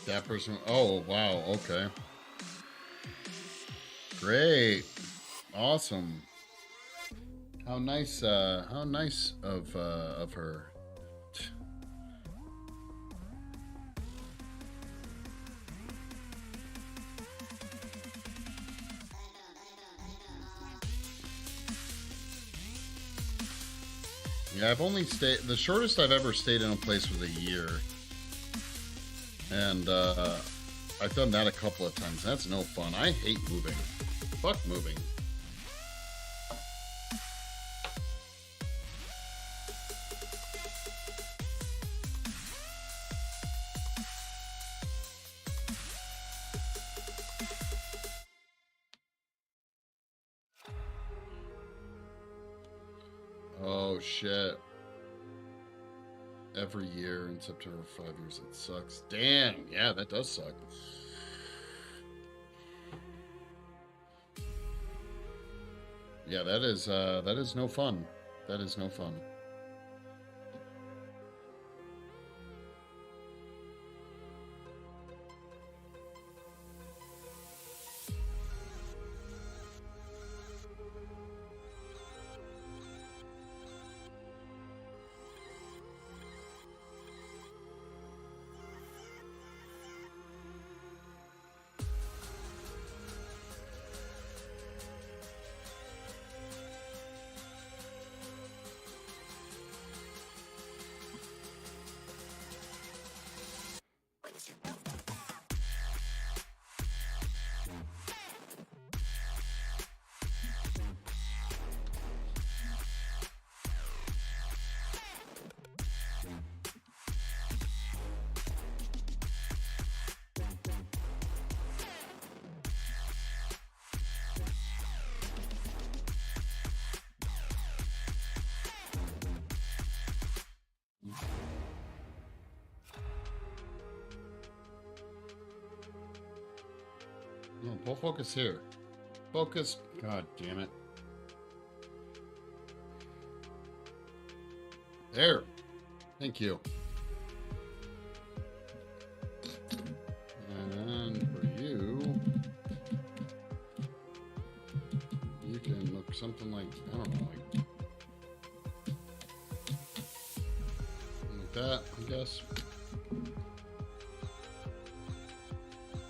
That person, oh, wow, okay. Great. Awesome. How nice of her. Yeah, I've only stayed, the shortest I've ever stayed in a place was a year. And I've done that a couple of times. That's no fun. I hate moving. Fuck moving. Oh shit. Every year in September, 5 years, it sucks. Damn, yeah, that does suck. Yeah, that is no fun. That is no fun. No, pull focus here. Focus. God damn it. There. Thank you. And for you, you can look something like, I don't know, like that, I guess.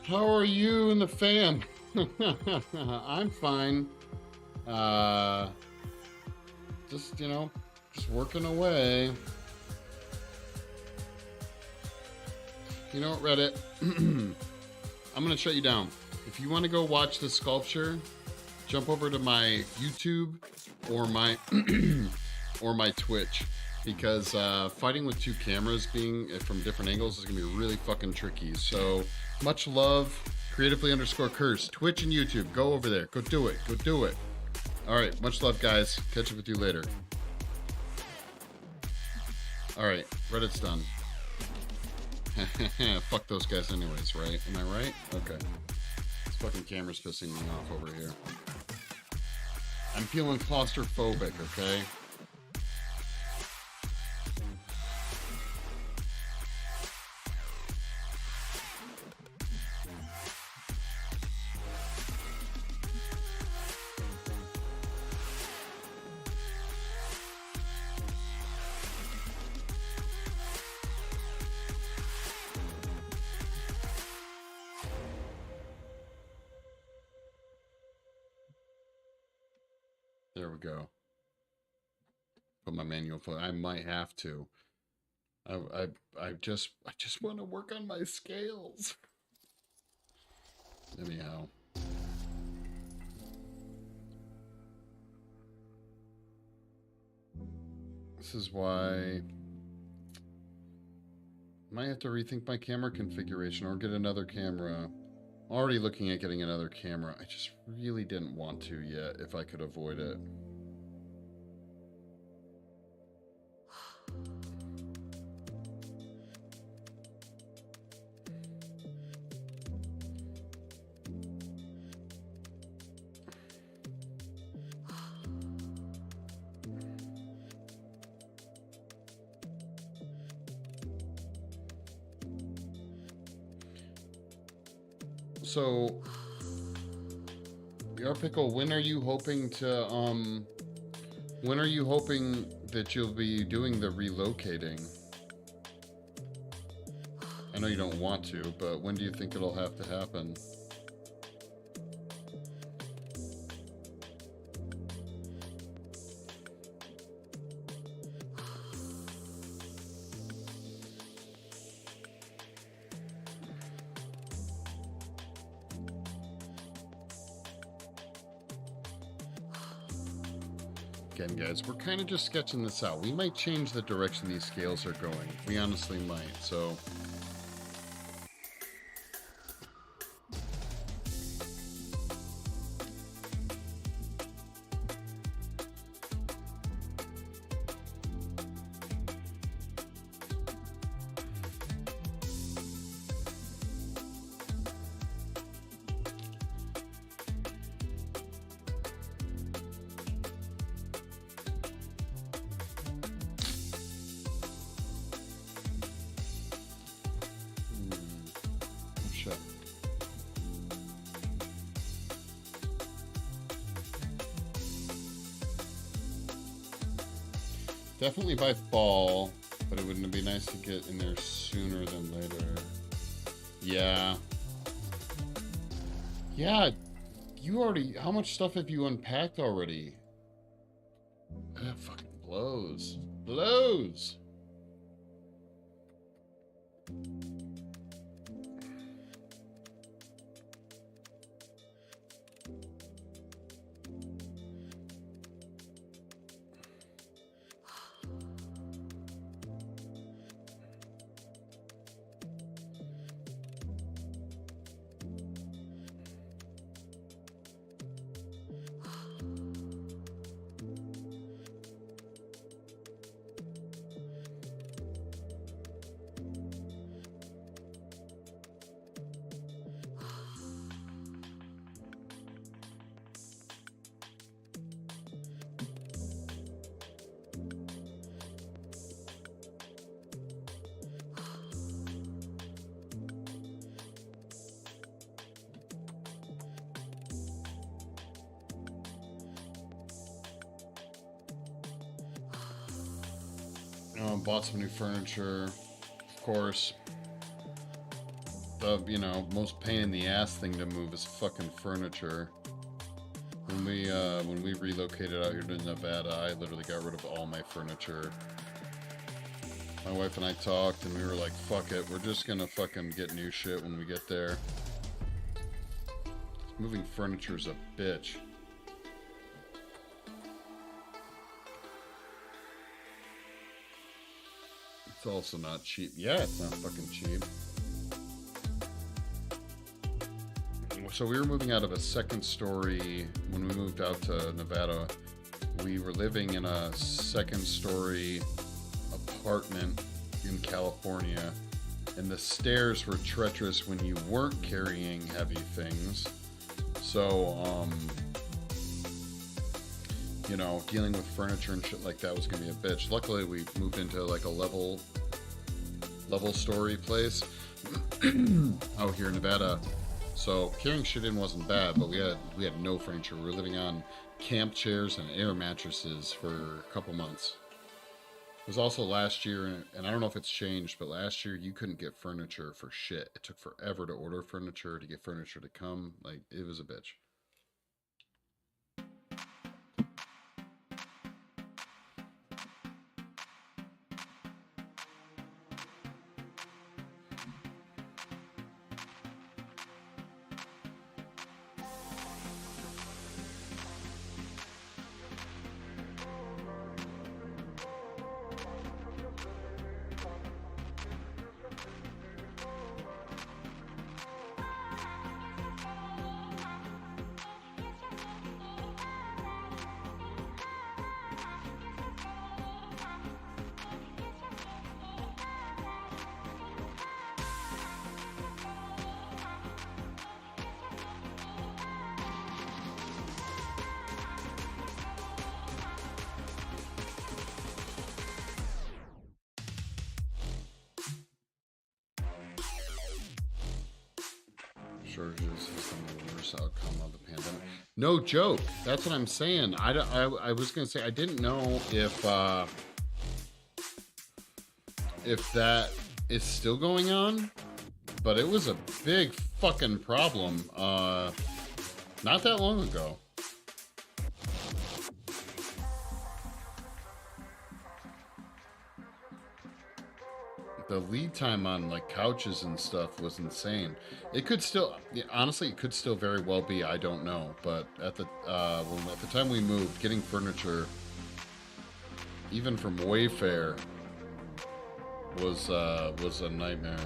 How are you and the fam? I'm fine. Just, you know, just working away. You know what, Reddit? I'm going to shut you down. If you want to go watch the sculpture, jump over to my YouTube or my or my Twitch, because fighting with two cameras being from different angles is going to be really fucking tricky. So much love, creatively_cursed, Twitch and YouTube. Go over there. Go do it. Go do it. All right. Much love, guys. Catch up with you later. All right. Reddit's done. Fuck those guys anyways, right? Am I right? Okay. This fucking camera's pissing me off over here. I'm feeling claustrophobic, okay? There we go. Put my manual foot. I might have to. I just want to work on my scales. Anyhow. This is why I might have to rethink my camera configuration or get another camera. Already looking at getting another camera. I just really didn't want to yet if I could avoid it. So, your pickle, when are you hoping that you'll be doing the relocating? I know you don't want to, but when do you think it'll have to happen? Again, guys, we're kind of just sketching this out. We might change the direction these scales are going. We honestly might, so... shit. Definitely by fall, but it wouldn't be nice to get in there sooner than later. Yeah. Yeah, you already... How much stuff have you unpacked already? That fucking blows. Blows! Bought some new furniture, of course. The, you know, most pain in the ass thing to move is fucking furniture. When we relocated out here to Nevada, I literally got rid of all my furniture. My wife and I talked and we were like, fuck it, we're just gonna fucking get new shit when we get there. Moving furniture's a bitch. It's also not cheap. Yeah, it's not fucking cheap. So we were moving out of a second story. When we moved out to Nevada, we were living in a second story apartment in California, and the stairs were treacherous when you weren't carrying heavy things. So, you know, dealing with furniture and shit like that was gonna be a bitch. Luckily, we moved into like a level story place out here in Nevada. So carrying shit in wasn't bad, but we had no furniture. We were living on camp chairs and air mattresses for a couple months. It was also last year, and I don't know if it's changed, but last year you couldn't get furniture for shit. It took forever to order furniture, to get furniture to come. Like, it was a bitch. shortages is the worst outcome of the pandemic. No joke. That's what I'm saying. I was gonna say I didn't know if that is still going on, but it was a big fucking problem not that long ago. The lead time on like couches and stuff was insane. It could still, honestly, it could still very well be. I don't know, but at the time we moved, getting furniture, even from Wayfair, was a nightmare.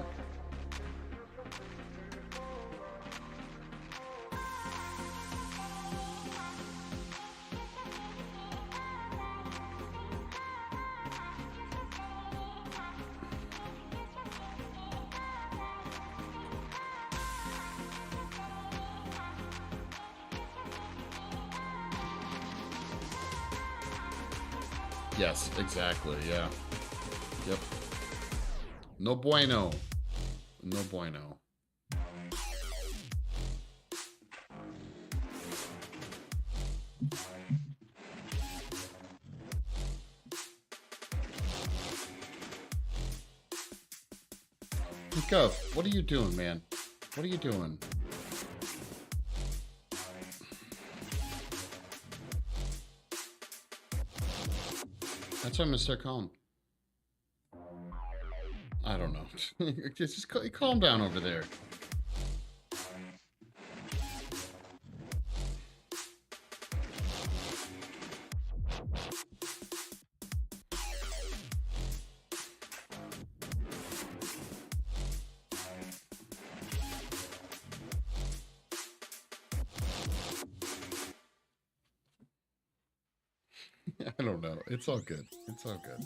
Yes, exactly. Yeah. Yep. No bueno. No bueno. Gov, what are you doing, man? What are you doing? That's why I'm gonna start calling. I don't know. just calm down over there. I don't know. It's all good. It's all good.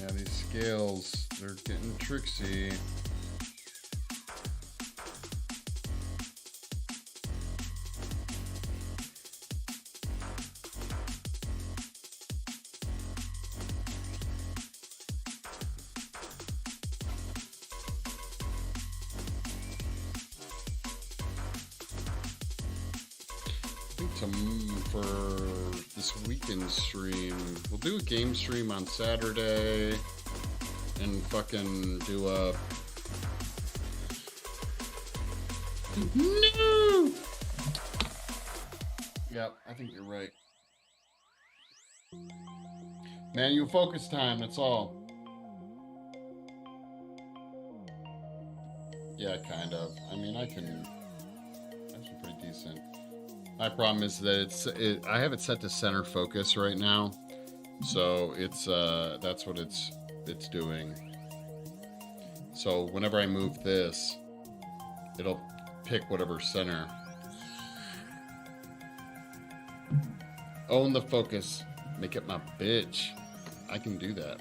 Yeah, these scales, they're getting tricksy. For this weekend stream, we'll do a game stream on Saturday and fucking do a no. Yep, I think you're right. Manual focus time, that's all. Yeah, kind of. I mean, that's pretty decent. My problem is that I have it set to center focus right now, so it's that's what it's doing. So whenever I move this, it'll pick whatever center. Own the focus, make it my bitch. I can do that.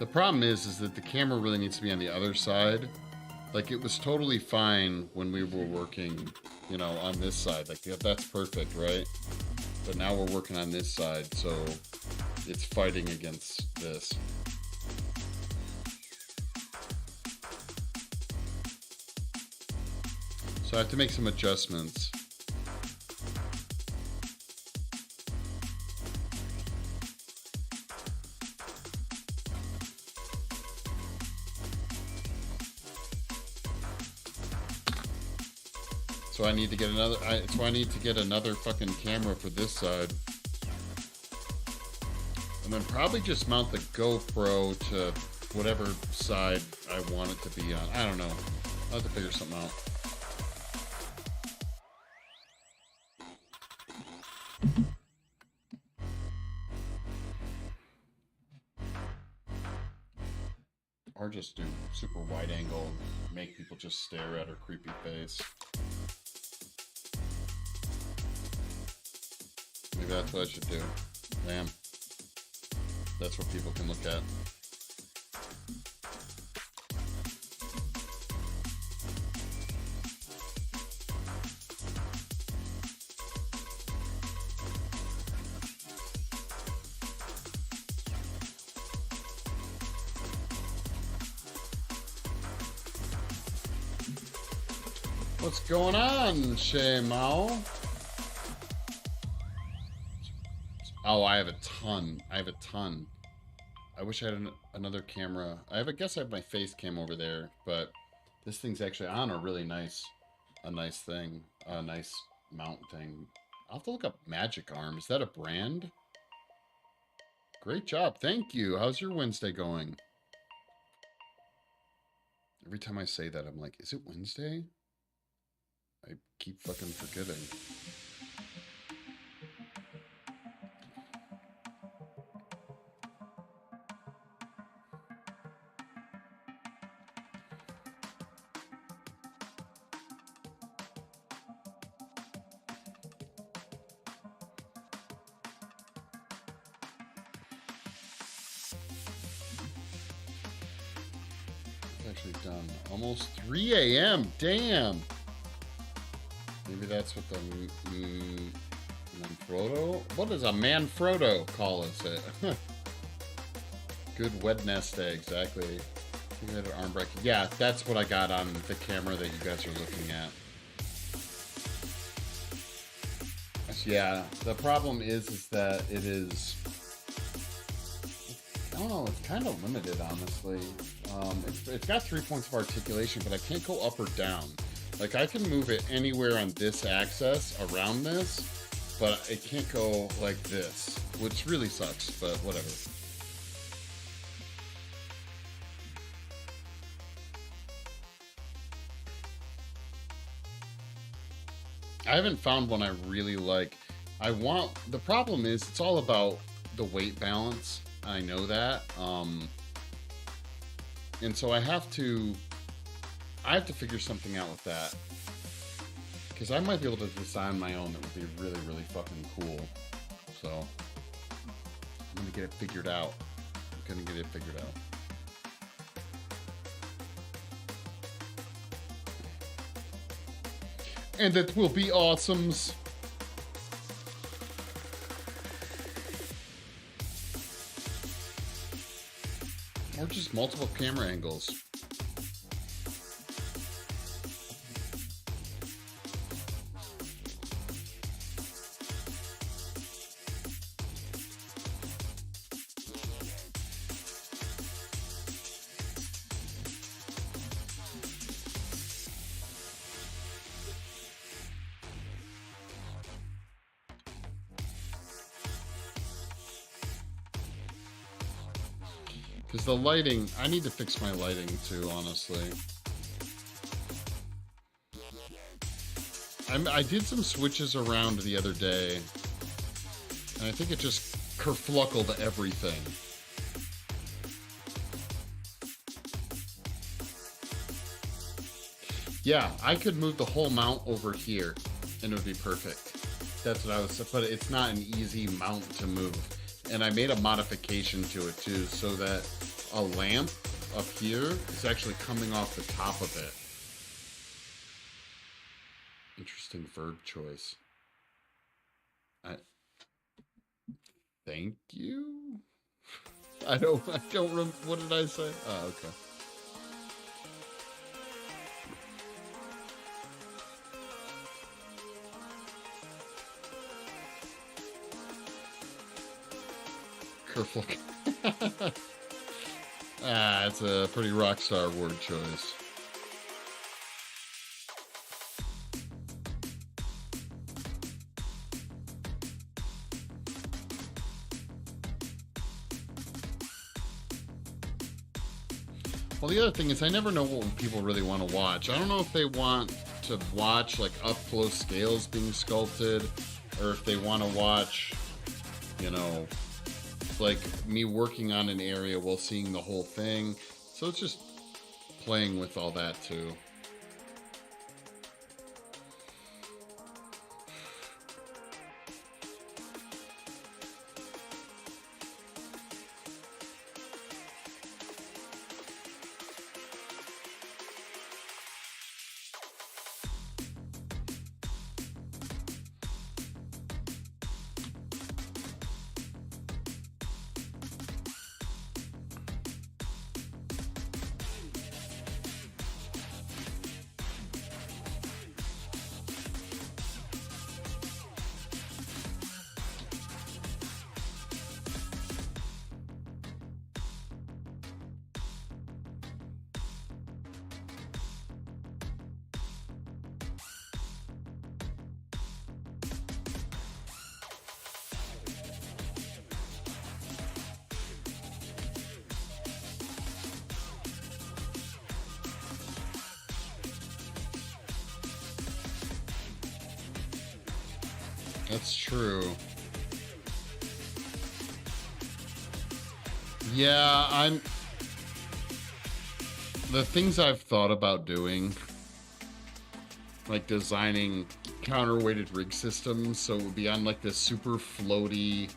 The problem is that the camera really needs to be on the other side. Like, it was totally fine when we were working, you know, on this side. Like, that's perfect, right? But now we're working on this side, so it's fighting against this. So I have to make some adjustments. So I need to get another. So I need to get another fucking camera for this side. And then probably just mount the GoPro to whatever side I want it to be on. I don't know. I'll have to figure something out. Or just do super wide angle and make people just stare at her creepy face. Maybe that's what I should do. Damn. That's what people can look at. What's going on, Shay Mao? Oh, I have a ton. I have a ton. I wish I had another camera. I guess I have my face cam over there, but this thing's actually on a really nice thing. A nice mount thing. I'll have to look up Magic Arm. Is that a brand? Great job. Thank you. How's your Wednesday going? Every time I say that, I'm like, is it Wednesday? I keep fucking forgetting. It's actually done. Almost 3 a.m. Damn. Maybe that's what the Manfrotto? What does a Manfrotto call it? Good Wednesday, exactly. You got an arm bracket. Yeah, that's what I got on the camera that you guys are looking at. Yeah, the problem is that it is... I don't know, it's kind of limited, honestly. It's got 3 points of articulation, but I can't go up or down. Like, I can move it anywhere on this axis around this, but it can't go like this, which really sucks, but whatever. I haven't found one I really like. The problem is, it's all about the weight balance. I know that. And so I have to figure something out with that. Because I might be able to design my own that would be really, really fucking cool. So, I'm gonna get it figured out. And it will be awesomes. Or just multiple camera angles. Because the lighting, I need to fix my lighting too, honestly. I did some switches around the other day, and I think it just kerfluckled everything. Yeah, I could move the whole mount over here, and it would be perfect. That's what I was, but it's not an easy mount to move. And I made a modification to it too, so that a lamp up here is actually coming off the top of it. Interesting verb choice. Thank you? I don't remember, what did I say? Oh, okay. Kerfluck. It's a pretty rock star word choice. Well, the other thing is I never know what people really want to watch. I don't know if they want to watch like up close scales being sculpted, or if they want to watch, you know, like me working on an area while seeing the whole thing. So it's just playing with all that too. That's true. Yeah, the things I've thought about doing, like designing counterweighted rig systems, so it would be on like this super floaty,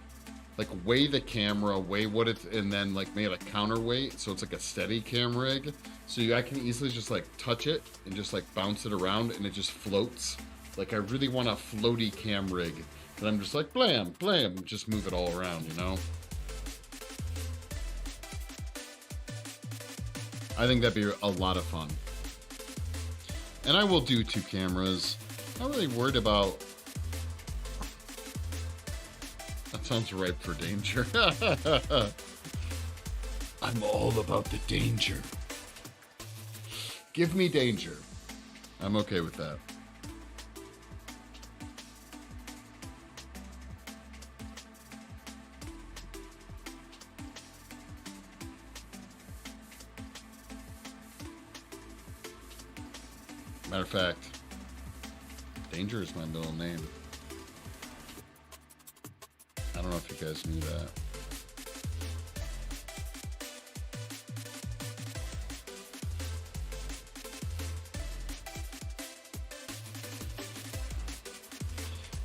like weigh the camera, weigh what it, and then like make it a counterweight, so it's like a steady cam rig. So I can easily just like touch it and just like bounce it around and it just floats. Like I really want a floaty cam rig that I'm just like blam, blam, just move it all around, you know? I think that'd be a lot of fun. And I will do 2 cameras. Not really worried about... That sounds ripe for danger. I'm all about the danger. Give me danger. I'm okay with that. Matter of fact, Danger is my middle name. I don't know if you guys knew that.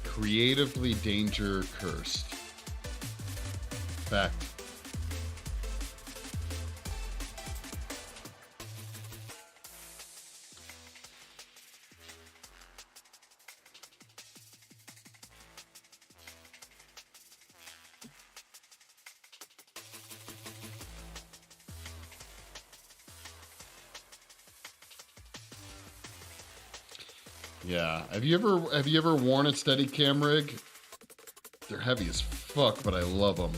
Creatively danger cursed. Fact. Yeah. Have you ever worn a Steadicam rig? They're heavy as fuck, but I love them.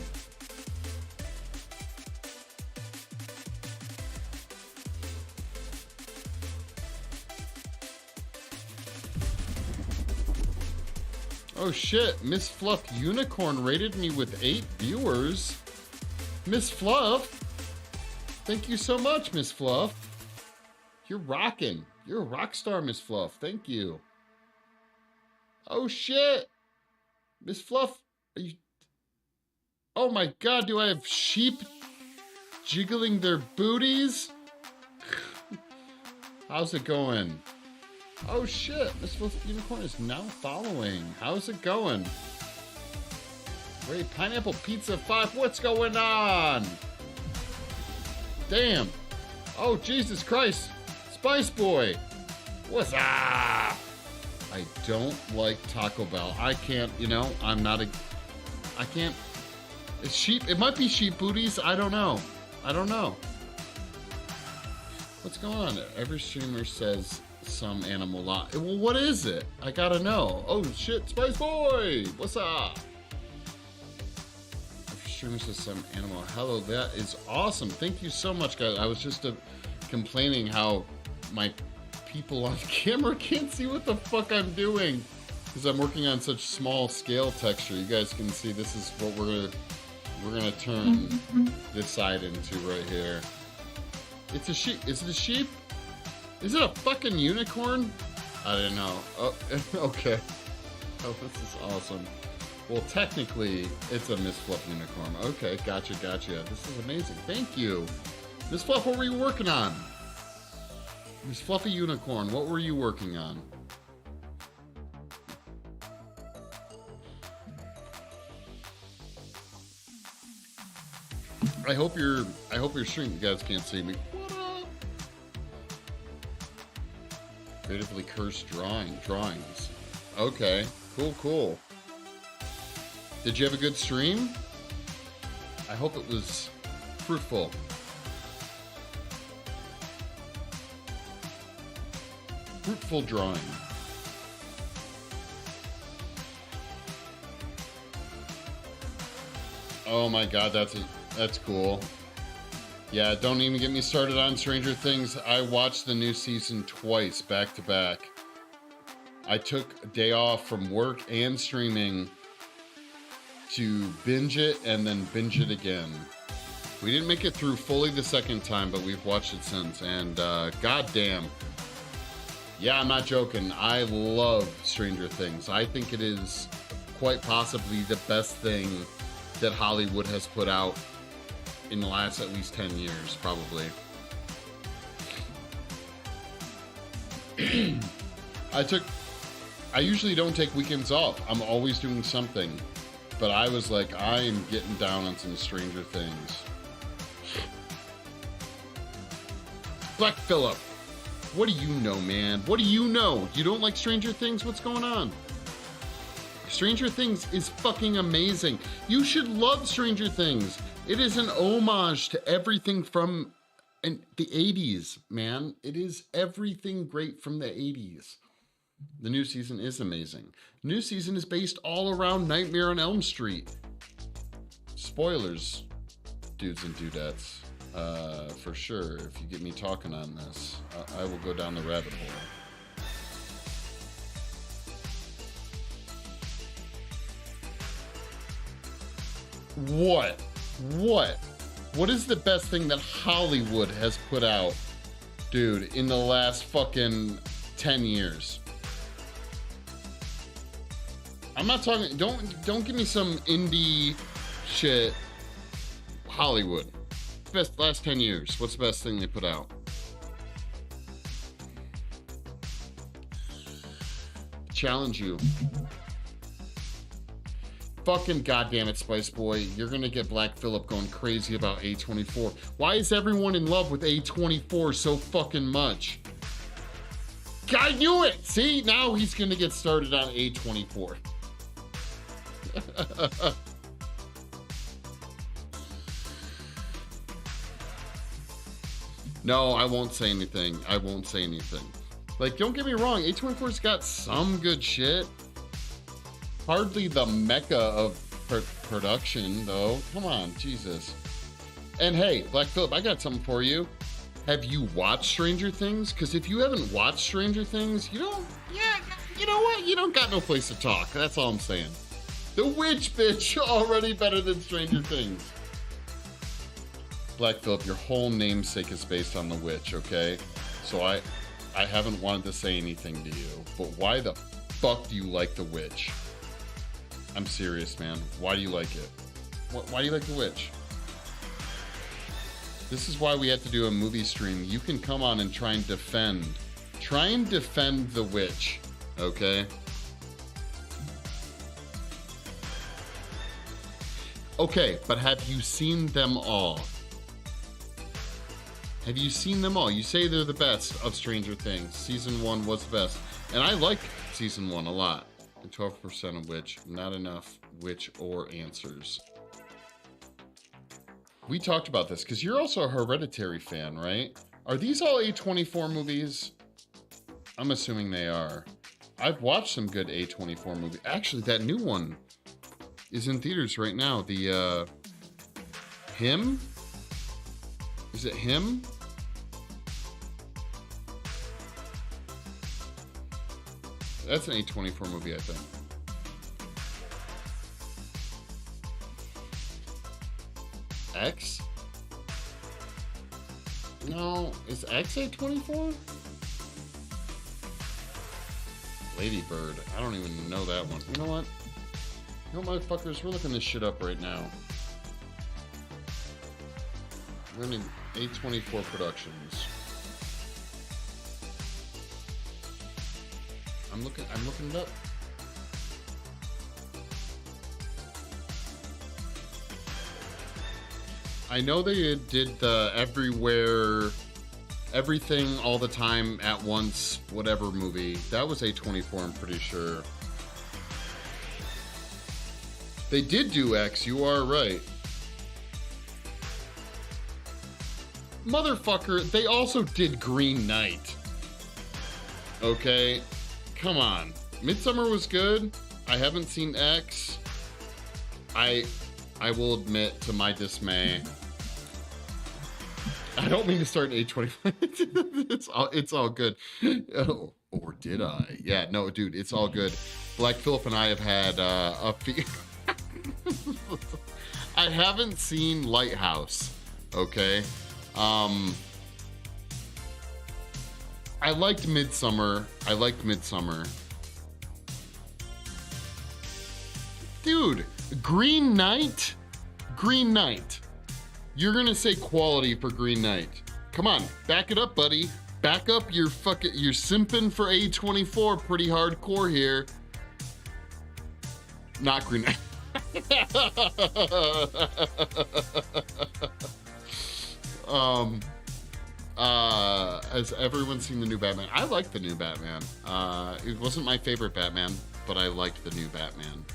Oh shit, Miss Fluff Unicorn rated me with 8 viewers. Miss Fluff, thank you so much, Miss Fluff. You're rocking. You're a rock star, Miss Fluff. Thank you. Oh shit, Miss Fluff, are you... Oh my god, do I have sheep jiggling their booties? How's it going? Oh shit, Miss Fluff Unicorn is now following. How's it going? Wait, Pineapple Pizza 5, what's going on? Damn. Oh, Jesus Christ. Spice Boy. What's up? I don't like Taco Bell. I can't, you know, I'm not a... I can't... It's sheep. It might be sheep booties. I don't know. I don't know. What's going on? Every streamer says some animal lot. Well, what is it? I gotta know. Oh shit, Spice Boy! What's up? Every streamer says some animal. Hello, that is awesome. Thank you so much, guys. I was just complaining how my people on camera can't see what the fuck I'm doing because I'm working on such small scale texture. You guys can see this is what we're gonna turn this side into right here. It's a sheep. Is it a sheep? Is it a fucking unicorn? I didn't know. Oh, okay. Oh, this is awesome. Well, technically, it's a Miss Fluff unicorn. Okay, gotcha. This is amazing. Thank you. Miss Fluff, what were you working on? Miss Fluffy Unicorn, what were you working on? I hope you're streaming. You guys can't see me. What up? Creatively cursed drawings. Okay, cool. Did you have a good stream? I hope it was fruitful. Fruitful drawing. Oh my god, that's cool. Yeah, don't even get me started on Stranger Things. I watched the new season twice, back to back. I took a day off from work and streaming to binge it and then binge it again. We didn't make it through fully the second time, but we've watched it since, and goddamn. Yeah, I'm not joking. I love Stranger Things. I think it is quite possibly the best thing that Hollywood has put out in the last at least 10 years, probably. I usually don't take weekends off. I'm always doing something. But I was like, I am getting down on some Stranger Things. Black Phillip, what do you know, man? What do you know? You don't like Stranger Things? What's going on? Stranger Things is fucking amazing. You should love Stranger Things. It is an homage to everything from the 80s, man. It is everything great from the 80s. The new season is amazing. The new season is based all around Nightmare on Elm Street. Spoilers, dudes and dudettes, for sure. If you get me talking on this, I will go down the rabbit hole. What? What is the best thing that Hollywood has put out, dude, in the last fucking 10 years? I'm not talking, don't give me some indie shit. Hollywood. Best last 10 years. What's the best thing they put out? Challenge you. Fucking goddamn it, Spice Boy. You're gonna get Black Phillip going crazy about A24. Why is everyone in love with A24 so fucking much? I knew it! See, now he's gonna get started on A24. No, I won't say anything. Like, don't get me wrong, A24's got some good shit. Hardly the mecca of production, though. Come on, Jesus. And hey, Black Phillip, I got something for you. Have you watched Stranger Things? Because if you haven't watched Stranger Things, you know what? You don't got no place to talk. That's all I'm saying. The Witch, bitch, already better than Stranger Things. Black Phillip, your whole namesake is based on The Witch, okay? So I haven't wanted to say anything to you, but why the fuck do you like The Witch? I'm serious, man. Why do you like it? Why do you like The Witch? This is why we had to do a movie stream. You can come on and try and defend The Witch, okay? Okay, but have you seen them all? Have you seen them all? You say they're the best of Stranger Things. Season 1 was the best. And I like Season 1 a lot. And 12% of Witch, not enough Witch or answers. We talked about this, because you're also a Hereditary fan, right? Are these all A24 movies? I'm assuming they are. I've watched some good A24 movies. Actually, that new one is in theaters right now. The, Him? Is it Him? That's an A24 movie, I think. X? No, is X A24? Lady Bird. I don't even know that one. You know what? You know, motherfuckers, we're looking this shit up right now. We're running A24 Productions. I'm looking it up. I know they did the Everything All the Time at Once, whatever movie. That was A24, I'm pretty sure. They did do X, you are right. Motherfucker, they also did Green Knight. Okay? Come on. Midsummer was good. I haven't seen X. I will admit, to my dismay, I don't mean to start an A25. It's all good. Oh, or did I? Yeah, no, dude, it's all good. Black Phillip and I have had a few... I haven't seen Lighthouse, okay? I liked Midsummer. Dude, Green Knight? You're gonna say quality for Green Knight. Come on, back it up, buddy. Back up your you're simping for A24 pretty hardcore here. Not Green Knight. Has everyone seen the new Batman? I like the new Batman. It wasn't my favorite Batman, but I liked the new Batman.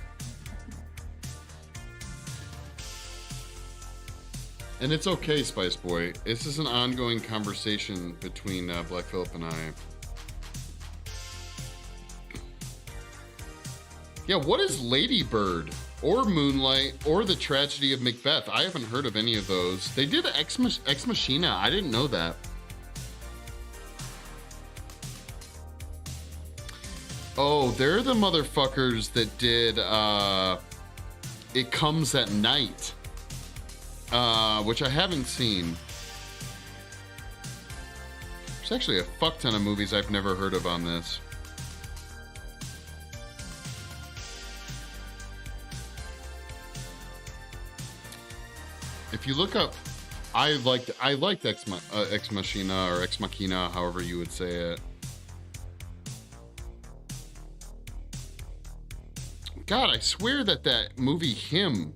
And it's okay, Spice Boy. This is an ongoing conversation between Black Phillip and I. Yeah, what is Lady Bird? Or Moonlight, or The Tragedy of Macbeth? I haven't heard of any of those. They did Ex Machina. I didn't know that. Oh, they're the motherfuckers that did It Comes at Night. Which I haven't seen. There's actually a fuck ton of movies I've never heard of on this. If you look up, I liked Ex Machina or Ex Machina, however you would say it. God, I swear that movie Him.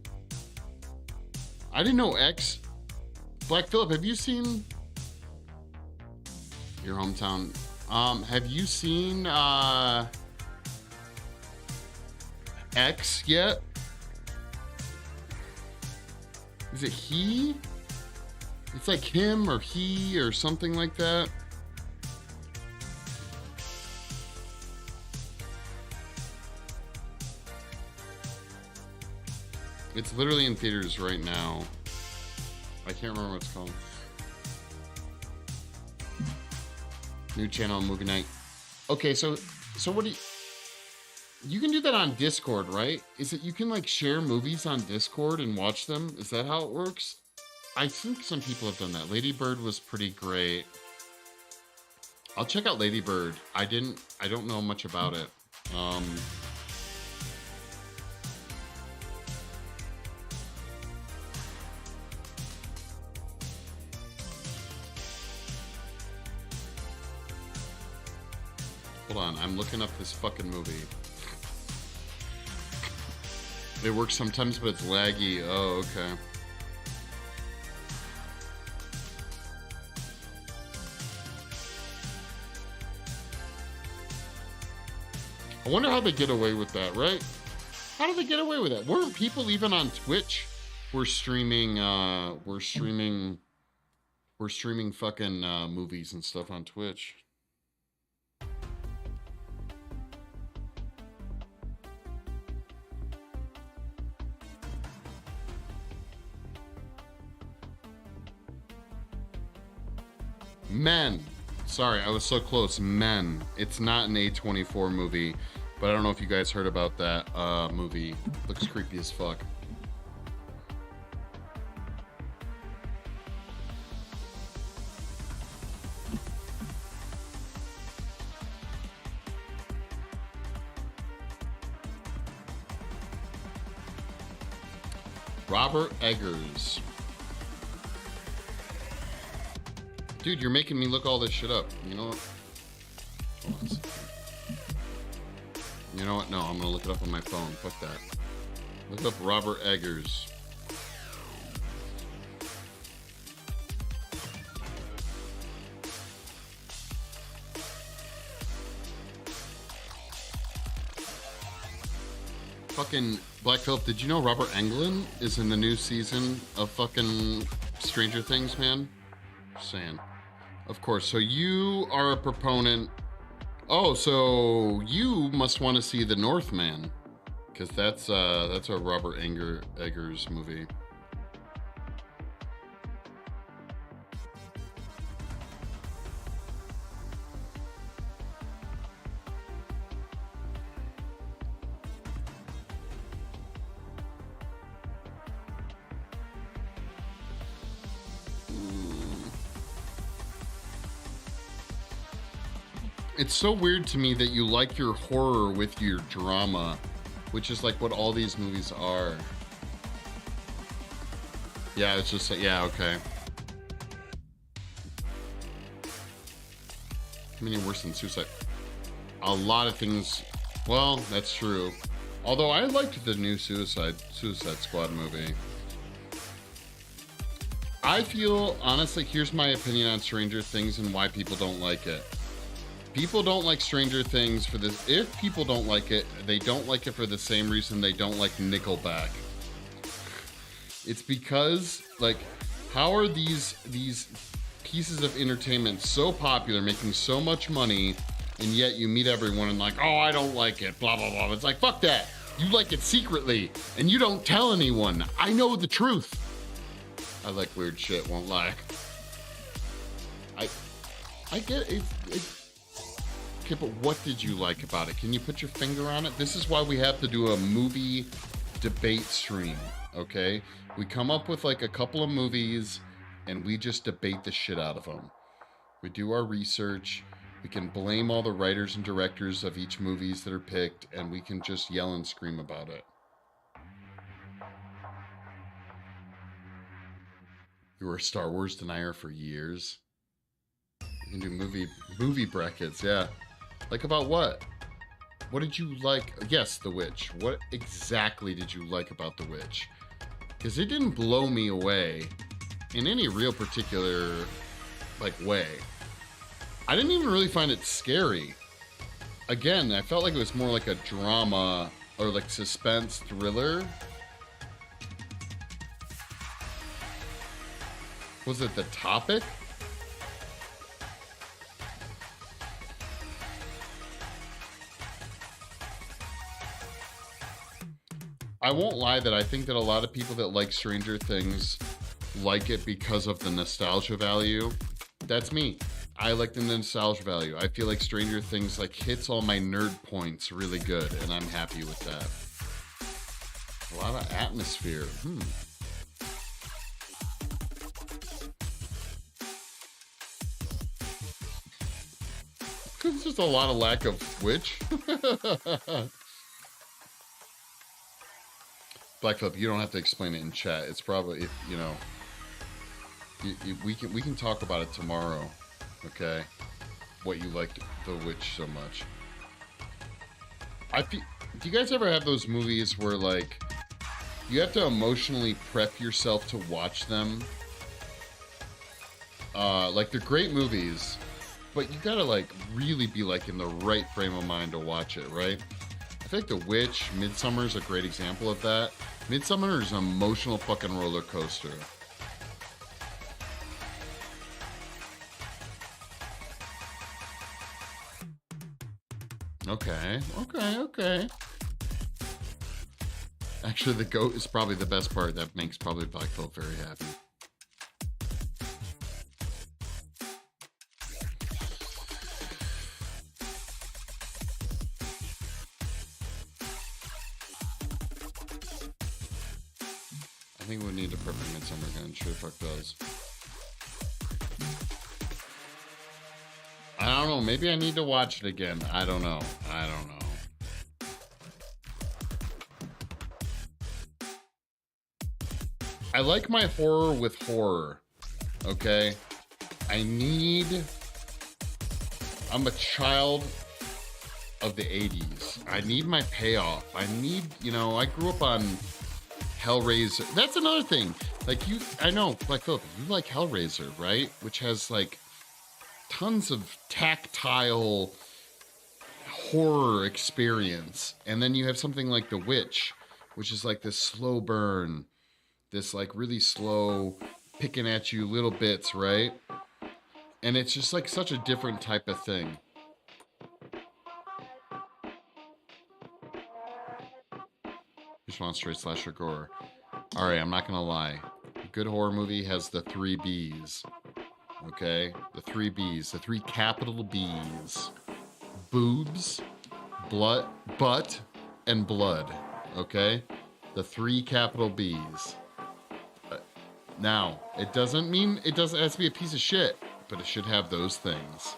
I didn't know X. Black Phillip, have you seen your hometown? Have you seen X yet? Is it He? It's like Him or He or something like that. It's literally in theaters right now. I can't remember what it's called. New channel, movie night. Okay, so what do you can do that on Discord, right? Is it you can like share movies on Discord and watch them? Is that how it works? I think some people have done that. Lady Bird was pretty great. I'll check out Lady Bird. I don't know much about it. Hold on, I'm looking up this fucking movie. It works sometimes, but it's laggy. Oh, okay. I wonder how they get away with that, right? How do they get away with that? Weren't people even on Twitch? We're streaming fucking movies and stuff on Twitch. Men. Sorry, I was so close. Men. It's not an A24 movie, but I don't know if you guys heard about that movie. Looks creepy as fuck. Robert Eggers. Dude, you're making me look all this shit up. You know what? Hold on a second. You know what? No, I'm gonna look it up on my phone. Fuck that. Look up Robert Eggers. Fucking Black Phillip, did you know Robert Englund is in the new season of fucking Stranger Things, man? Just saying. Of course. So you are a proponent. Oh, so you must want to see The Northman, because that's a Robert Eggers movie. It's so weird to me that you like your horror with your drama, which is like what all these movies are. Yeah, it's just like, yeah, okay. How many worse than Suicide? A lot of things. Well, that's true. Although I liked the new Suicide Squad movie. I feel, honestly, here's my opinion on Stranger Things and why people don't like it. People don't like Stranger Things for this. If people don't like it, they don't like it for the same reason they don't like Nickelback. It's because, like, how are these pieces of entertainment so popular, making so much money, and yet you meet everyone and like, oh, I don't like it, blah, blah, blah. It's like, fuck that. You like it secretly, and you don't tell anyone. I know the truth. I like weird shit, won't lie. I get it. Okay, but what did you like about it? Can you put your finger on it? This is why we have to do a movie debate stream, okay? We come up with like a couple of movies and we just debate the shit out of them. We do our research. We can blame all the writers and directors of each movies that are picked, and we can just yell and scream about it. You were a Star Wars denier for years. You can do movie brackets, yeah. Like about what? What did you like? Yes, The Witch. What exactly did you like about The Witch? Because it didn't blow me away in any real particular, like, way. I didn't even really find it scary. Again, I felt like it was more like a drama or like suspense thriller. Was it The Topic? I won't lie that I think that a lot of people that like Stranger Things like it because of the nostalgia value. That's me. I like the nostalgia value. I feel like Stranger Things like hits all my nerd points really good, and I'm happy with that. A lot of atmosphere. It's just a lot of lack of witch. Black Phillip, you don't have to explain it in chat. It's probably, you know, we can talk about it tomorrow, okay? What you liked The Witch so much. Do you guys ever have those movies where like you have to emotionally prep yourself to watch them? Like they're great movies, but you gotta like really be like in the right frame of mind to watch it, right? I feel like The Witch, Midsommar is a great example of that. Midsommar is an emotional fucking roller coaster. Okay. Actually, the goat is probably the best part. That makes probably Black Phillip very happy. I think we need to prep Midsommar again. Sure fuck does. I don't know. Maybe I need to watch it again. I don't know. I like my horror with horror, okay? I'm a child of the 80s. I need my payoff. I grew up on Hellraiser. That's another thing. Like I know, Black Phillip, you like Hellraiser, right? Which has like tons of tactile horror experience. And then you have something like The Witch, which is like this slow burn, this like really slow picking at you little bits, right? And it's just like such a different type of thing. Just want straight slasher gore. All right, I'm not gonna lie. A good horror movie has the 3 B's. Okay? The 3 B's, the 3 capital B's. Boobs, blood, butt, and blood. Okay? The 3 capital B's. Now, it doesn't mean it has to be a piece of shit, but it should have those things.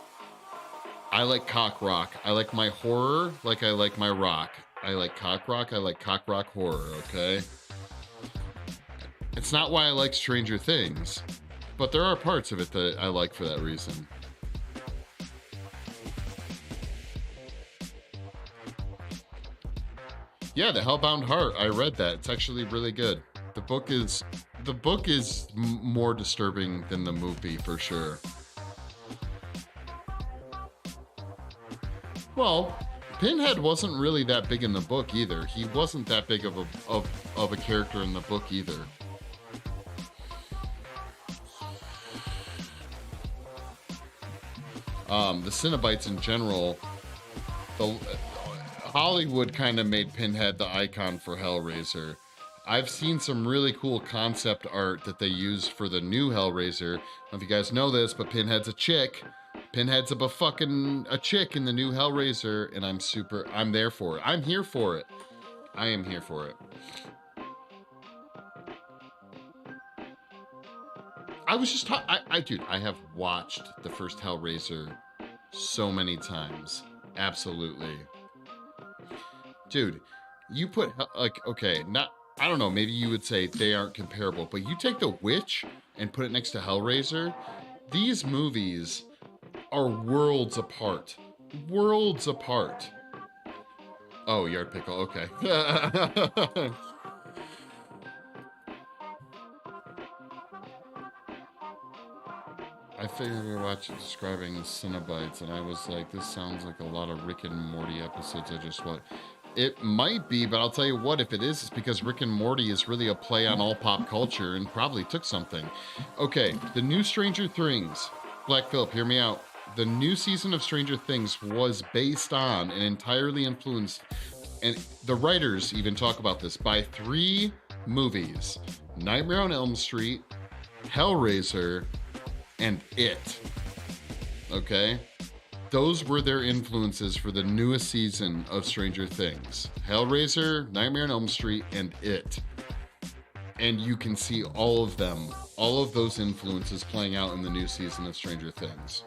I like cock rock. I like my horror like I like my rock. I like cock rock. I like cock rock horror, okay? It's not why I like Stranger Things, but there are parts of it that I like for that reason. Yeah, The Hellbound Heart. I read that. It's actually really good. The book is more disturbing than the movie for sure. Well, Pinhead wasn't really that big in the book either. He wasn't that big of a character in the book either. The Cenobites in general, Hollywood kind of made Pinhead the icon for Hellraiser. I've seen some really cool concept art that they used for the new Hellraiser. I don't know if you guys know this, but Pinhead's a chick. Pinhead's a chick in the new Hellraiser, and I'm there for it. I'm here for it. I am here for it. I was just dude, I have watched the first Hellraiser so many times. Absolutely. Dude, you put, like, okay, I don't know, maybe you would say they aren't comparable, but you take The Witch and put it next to Hellraiser, these movies are worlds apart. Worlds apart. Oh, Yard Pickle, okay. I figured we were watching describing Cenobites, and I was like, this sounds like a lot of Rick and Morty episodes I just watched. It might be, but I'll tell you what, if it is, it's because Rick and Morty is really a play on all pop culture and probably took something. Okay, the new Stranger Things. Black Phillip, hear me out. The new season of Stranger Things was based on and entirely influenced, and the writers even talk about this, by 3 movies. Nightmare on Elm Street, Hellraiser, and It. Okay? Those were their influences for the newest season of Stranger Things. Hellraiser, Nightmare on Elm Street, and It. And you can see all of them, all of those influences playing out in the new season of Stranger Things.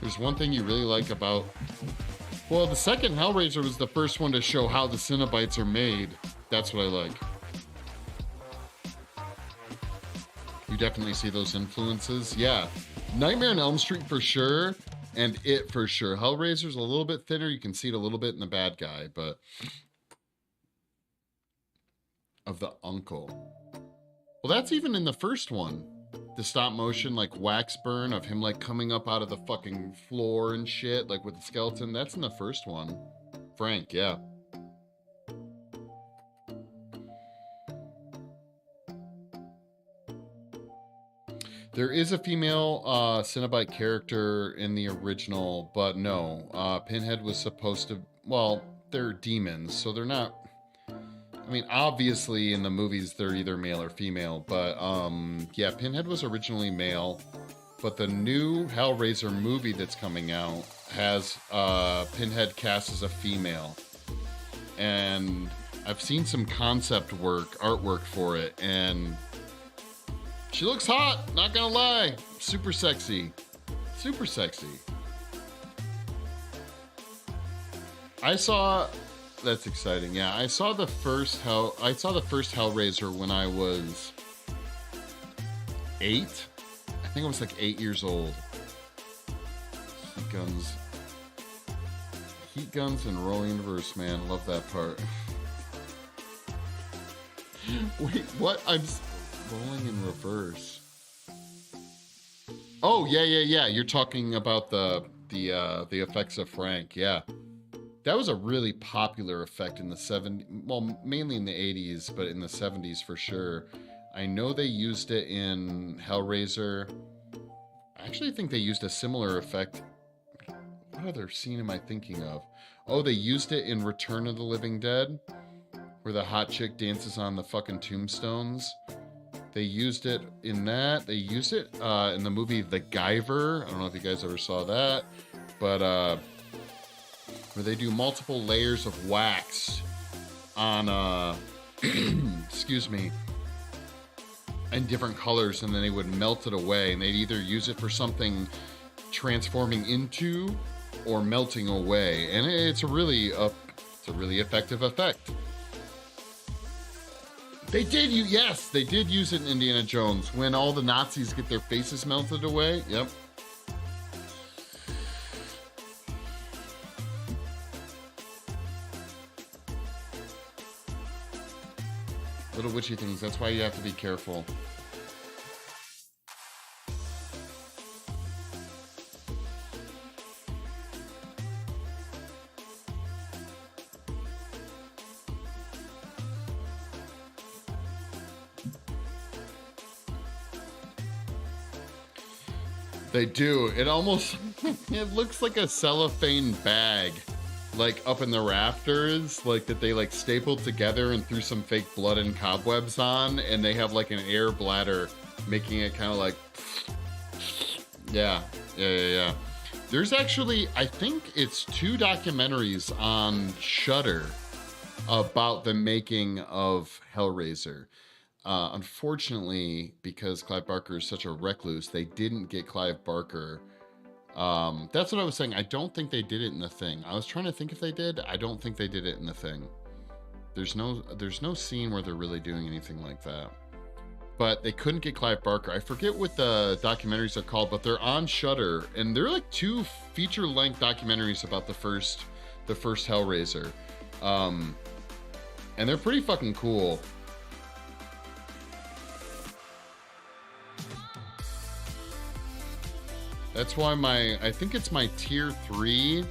There's one thing you really like about... Well, the second Hellraiser was the first one to show how the Cenobites are made. That's what I like. You definitely see those influences. Yeah. Nightmare on Elm Street for sure, and It for sure. Hellraiser's a little bit thinner. You can see it a little bit in the bad guy, but... Of the uncle. Well, that's even in the first one. The stop motion, like, wax burn of him, like, coming up out of the fucking floor and shit, like, with the skeleton. That's in the first one. Frank, yeah. There is a female Cenobite character in the original, but no. Pinhead was supposed to... Well, they're demons, so they're not... I mean, obviously in the movies they're either male or female, but yeah, Pinhead was originally male, but the new Hellraiser movie that's coming out has Pinhead cast as a female. And I've seen some concept artwork for it, and she looks hot, not gonna lie. Super sexy. Super sexy. I saw That's exciting. Yeah, I saw the first Hellraiser when I was 8. I think I was like 8 years old. Heat guns and rolling in reverse, man. Love that part. Wait, what? I'm rolling in reverse. Oh, yeah. You're talking about the effects of Frank. Yeah. That was a really popular effect in the 70s, well, mainly in the 80s, but in the 70s for sure. I know they used it in Hellraiser. I actually think they used a similar effect. What other scene am I thinking of? Oh, they used it in Return of the Living Dead, where the hot chick dances on the fucking tombstones. They used it in that. They used it in the movie The Guyver. I don't know if you guys ever saw that, but where they do multiple layers of wax on, excuse me, in different colors, and then they would melt it away, and they'd either use it for something transforming into or melting away, and it's a really effective effect. They did use it in Indiana Jones when all the Nazis get their faces melted away. Yep. Little witchy things. That's why you have to be careful. They do. It almost, it looks like a cellophane bag, like up in the rafters, like that they like stapled together and threw some fake blood and cobwebs on, and they have like an air bladder making it kind of like, yeah. There's actually, I think it's 2 documentaries on Shudder about the making of Hellraiser. Unfortunately, because Clive Barker is such a recluse, they didn't get Clive Barker. That's what I was saying. I don't think they did it in The Thing. I was trying to think if they did. I don't think they did it in The Thing. There's no scene where they're really doing anything like that. But they couldn't get Clive Barker. I forget what the documentaries are called, but they're on Shudder, and they're like 2 feature-length documentaries about the first Hellraiser. And they're pretty fucking cool. That's why I think it's my tier 3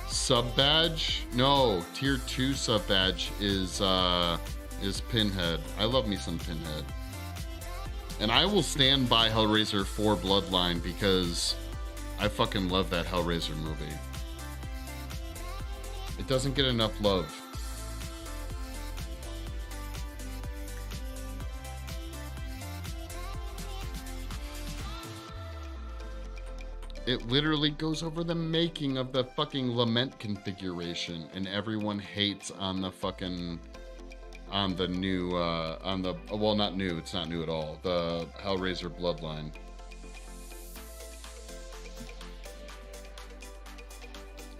sub badge. No, tier 2 sub badge is Pinhead. I love me some Pinhead. And I will stand by Hellraiser 4 Bloodline because I fucking love that Hellraiser movie. It doesn't get enough love. It literally goes over the making of the fucking lament configuration, and everyone hates on the fucking, on the new, well, not new, it's not new at all, the Hellraiser Bloodline.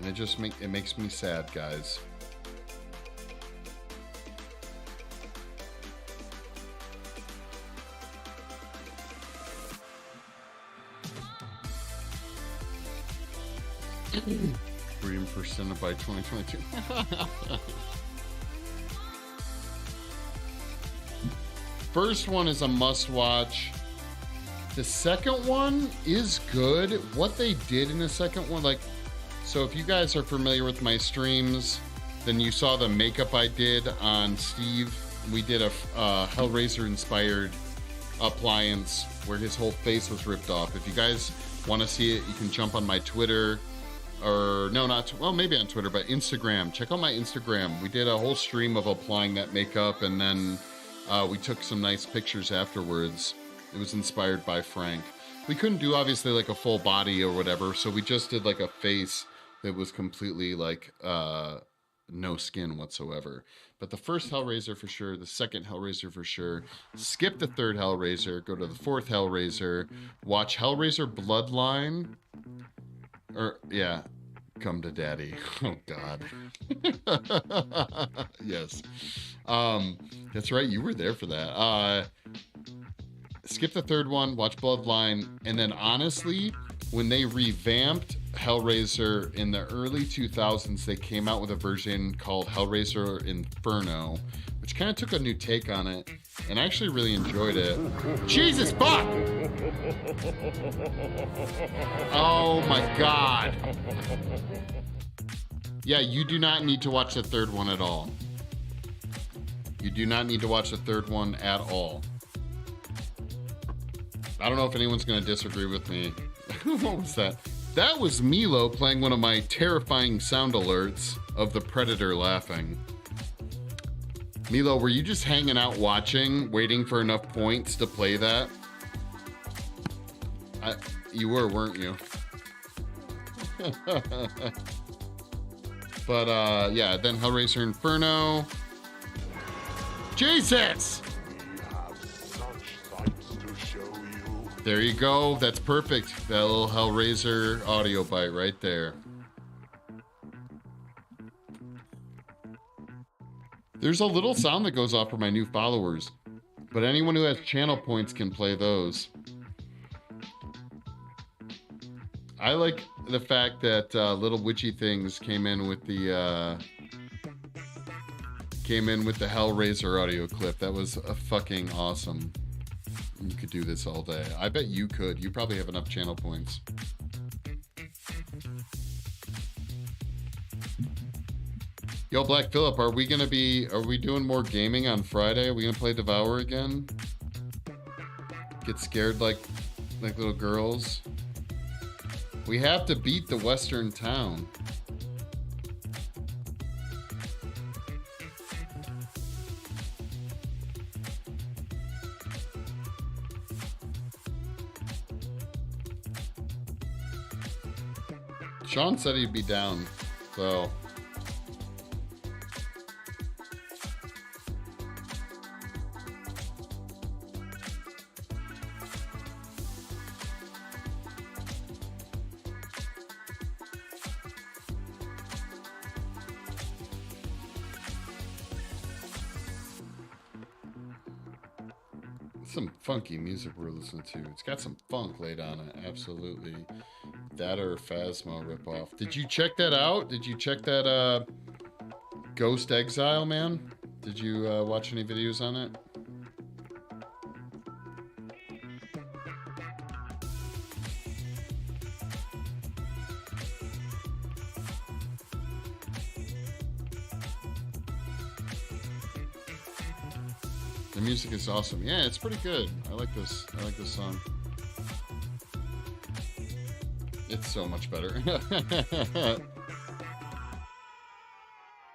And it makes me sad, guys. Freedom for Cinnabite 2022. First one is a must-watch. The second one is good. What they did in the second one, like, so if you guys are familiar with my streams, then you saw the makeup I did on Steve. We did a Hellraiser-inspired appliance where his whole face was ripped off. If you guys want to see it, you can jump on my Twitter. Or no, maybe on Twitter, but Instagram. Check out my Instagram. We did a whole stream of applying that makeup, and then we took some nice pictures afterwards. It was inspired by Frank. We couldn't do obviously like a full body or whatever, so we just did like a face that was completely like no skin whatsoever. But the first Hellraiser for sure, the second Hellraiser for sure. Skip the third Hellraiser, go to the fourth Hellraiser, watch Hellraiser Bloodline. Or, yeah. Come to daddy. Oh God. Yes. That's right. You were there for that. Skip the third one, watch Bloodline, and then honestly, when they revamped Hellraiser in the early 2000s, they came out with a version called Hellraiser Inferno, which kind of took a new take on it, and I actually really enjoyed it. Jesus fuck! Oh my God. Yeah, you do not need to watch the third one at all. You do not need to watch the third one at all. I don't know if anyone's going to disagree with me. What was that? That was Milo playing one of my terrifying sound alerts of the Predator laughing. Milo, were you just hanging out watching, waiting for enough points to play that? You were, weren't you? But yeah, then Hellraiser Inferno. Jesus! There you go. That's perfect. That little Hellraiser audio bite right there. There's a little sound that goes off for my new followers, but anyone who has channel points can play those. I like the fact that Little Witchy Things came in with the Hellraiser audio clip. That was fucking awesome. You could do this all day. I bet you could. You probably have enough channel points. Yo, Black Phillip, are we doing more gaming on Friday? Are we gonna play Devour again? Get scared like little girls? We have to beat the Western town. Sean said he'd be down, so. Some funky music we're listening to. It's got some funk laid on it, absolutely. That or Phasmo ripoff. Did you check that out? Did you check that Ghost Exile, man? Did you watch any videos on it? The music is awesome. Yeah, it's pretty good. I like this song. It's so much better.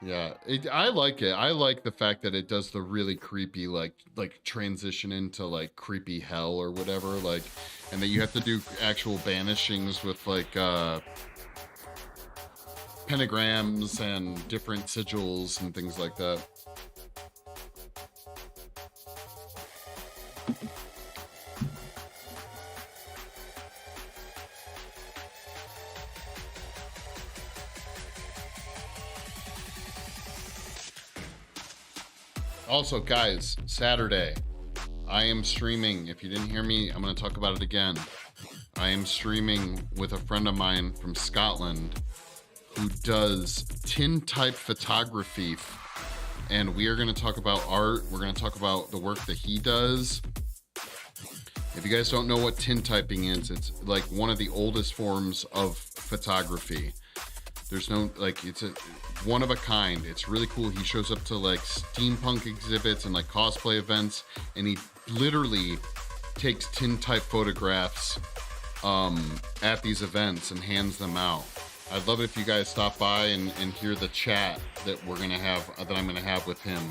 Yeah, I like it. I like the fact that it does the really creepy, like transition into like creepy hell or whatever, like, and that you have to do actual banishings with like pentagrams and different sigils and things like that. Also, guys, Saturday, I am streaming. If you didn't hear me, I'm going to talk about it again. I am streaming with a friend of mine from Scotland who does tintype photography. And we are going to talk about art. We're going to talk about the work that he does. If you guys don't know what tintyping is, it's like one of the oldest forms of photography. There's no, like, it's a one of a kind. It's really cool. He shows up to like steampunk exhibits and like cosplay events, and he literally takes tintype photographs at these events and hands them out. I'd love it if you guys stop by and hear the chat that we're gonna have, that I'm gonna have with him.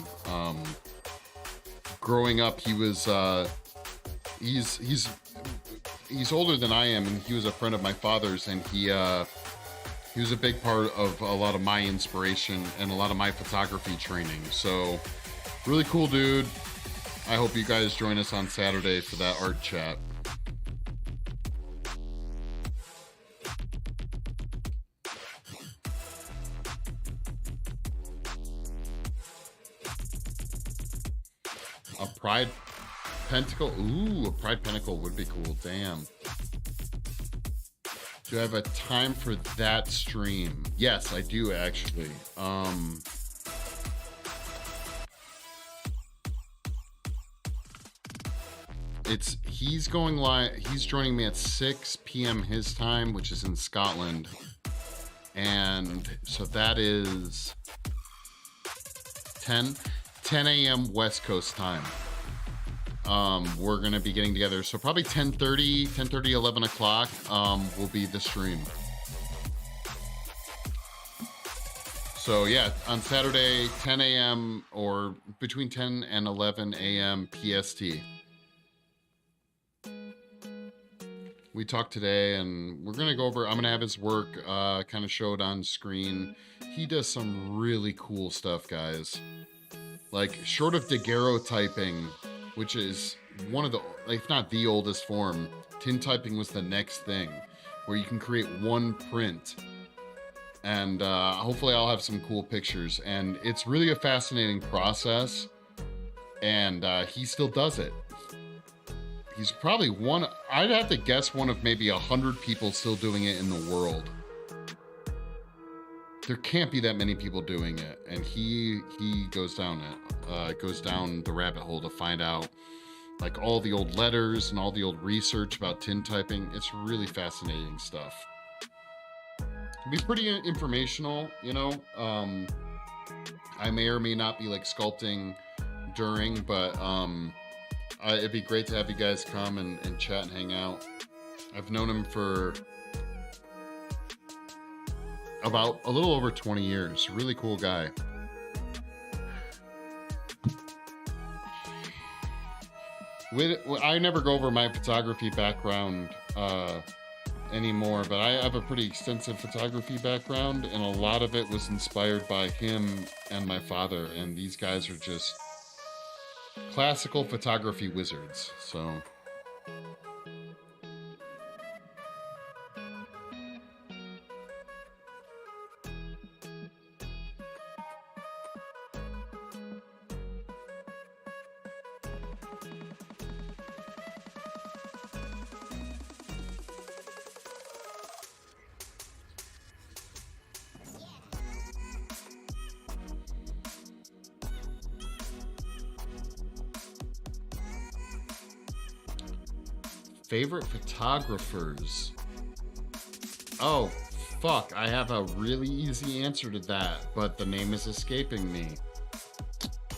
Growing up, he was he's older than I am, and he was a friend of my father's, and he was a big part of a lot of my inspiration and a lot of my photography training. So, really cool dude. I hope you guys join us on Saturday for that art chat. A Pride Pentacle. Ooh, a Pride Pentacle would be cool. Damn. Do I have a time for that stream? Yes, I do actually. He's going live. He's joining me at 6 p.m. his time, which is in Scotland. And so that is 10 a.m. West Coast time. We're going to be getting together. So probably 10:30, 11 o'clock will be the stream. So yeah, on Saturday, 10 a.m. or between 10 and 11 a.m. PST. We talked today and we're going to go over, I'm going to have his work kind of showed on screen. He does some really cool stuff, guys. Like, short of daguerreotyping, which is one of the, if not the oldest form, tintyping was the next thing, where you can create one print. And hopefully I'll have some cool pictures. And it's really a fascinating process. And he still does it. He's probably one, I'd have to guess one of maybe 100 people still doing it in the world. There can't be that many people doing it. And he goes down the rabbit hole to find out like all the old letters and all the old research about tintyping. It's really fascinating stuff. It'd be pretty informational, you know. I may or may not be like sculpting during, but it'd be great to have you guys come and chat and hang out. I've known him for about a little over 20 years. Really cool guy. I never go over my photography background anymore, but I have a pretty extensive photography background, and a lot of it was inspired by him and my father, and these guys are just classical photography wizards. So favorite photographers. Oh, fuck. I have a really easy answer to that, but the name is escaping me.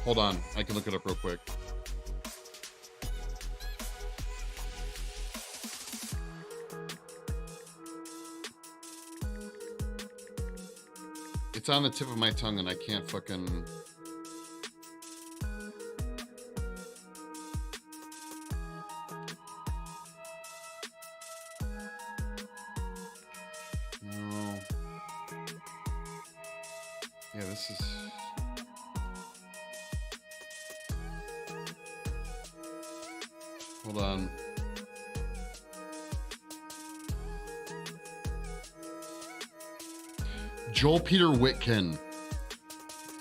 Hold on. I can look it up real quick. It's on the tip of my tongue and I can't fucking... Hold on. Joel Peter Witkin.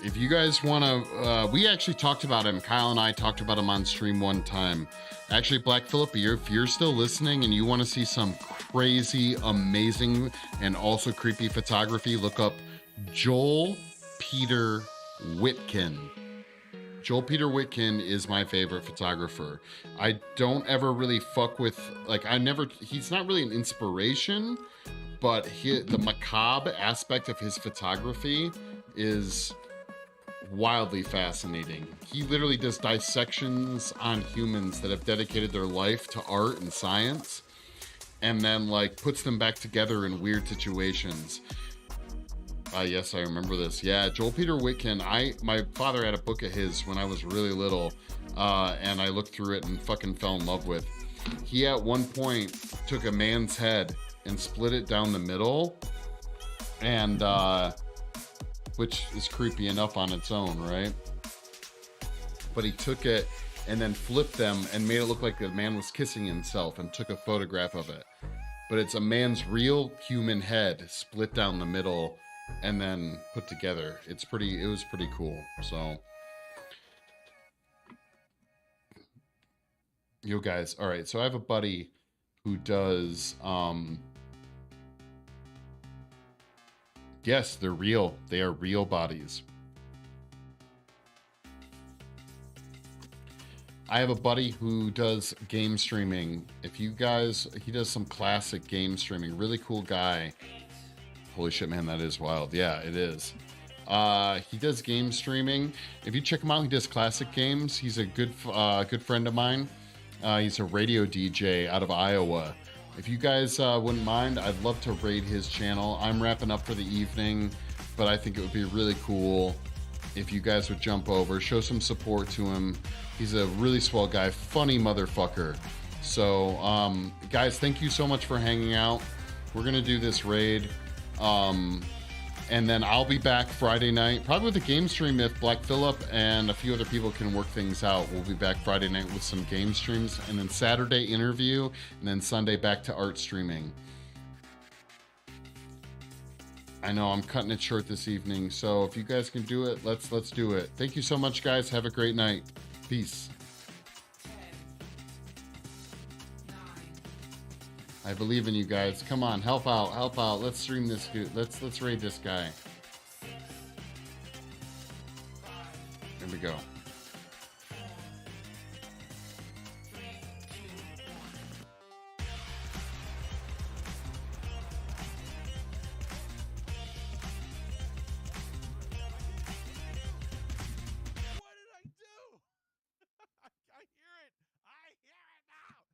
If you guys want to, we actually talked about him. Kyle and I talked about him on stream one time. Actually, Black Phillip, if you're still listening and you want to see some crazy, amazing, and also creepy photography, look up Joel Peter Witkin. Joel Peter Witkin is my favorite photographer. I don't ever really fuck with, like, he's not really an inspiration, but the macabre aspect of his photography is wildly fascinating. He literally does dissections on humans that have dedicated their life to art and science, and then like puts them back together in weird situations. Yes, I remember this. Yeah, Joel Peter Witkin. My father had a book of his when I was really little, and I looked through it and fucking fell in love with. He at one point took a man's head and split it down the middle, and which is creepy enough on its own, right? But he took it and then flipped them and made it look like the man was kissing himself and took a photograph of it. But it's a man's real human head split down the middle and then put together. It was pretty cool. So Yo guys, all right, so I have a buddy who does yes, they're real. They are real bodies. I have a buddy who does game streaming. If you guys, he does some classic game streaming. Really cool guy. Holy shit, man, that is wild. Yeah, it is. He does game streaming. If you check him out, he does classic games. He's a good friend of mine. He's a radio DJ out of Iowa. If you guys wouldn't mind, I'd love to raid his channel. I'm wrapping up for the evening, but I think it would be really cool if you guys would jump over, show some support to him. He's a really swell guy, funny motherfucker. So, guys, thank you so much for hanging out. We're gonna do this raid. And then I'll be back Friday night, probably with a game stream if Black Phillip and a few other people can work things out. We'll be back Friday night with some game streams, and then Saturday interview, and then Sunday back to art streaming. I know I'm cutting it short this evening, so if you guys can do it, let's do it. Thank you so much, guys. Have a great night. Peace. I believe in you guys. Come on, help out, help out. Let's stream this dude. Let's raid this guy. Here we go.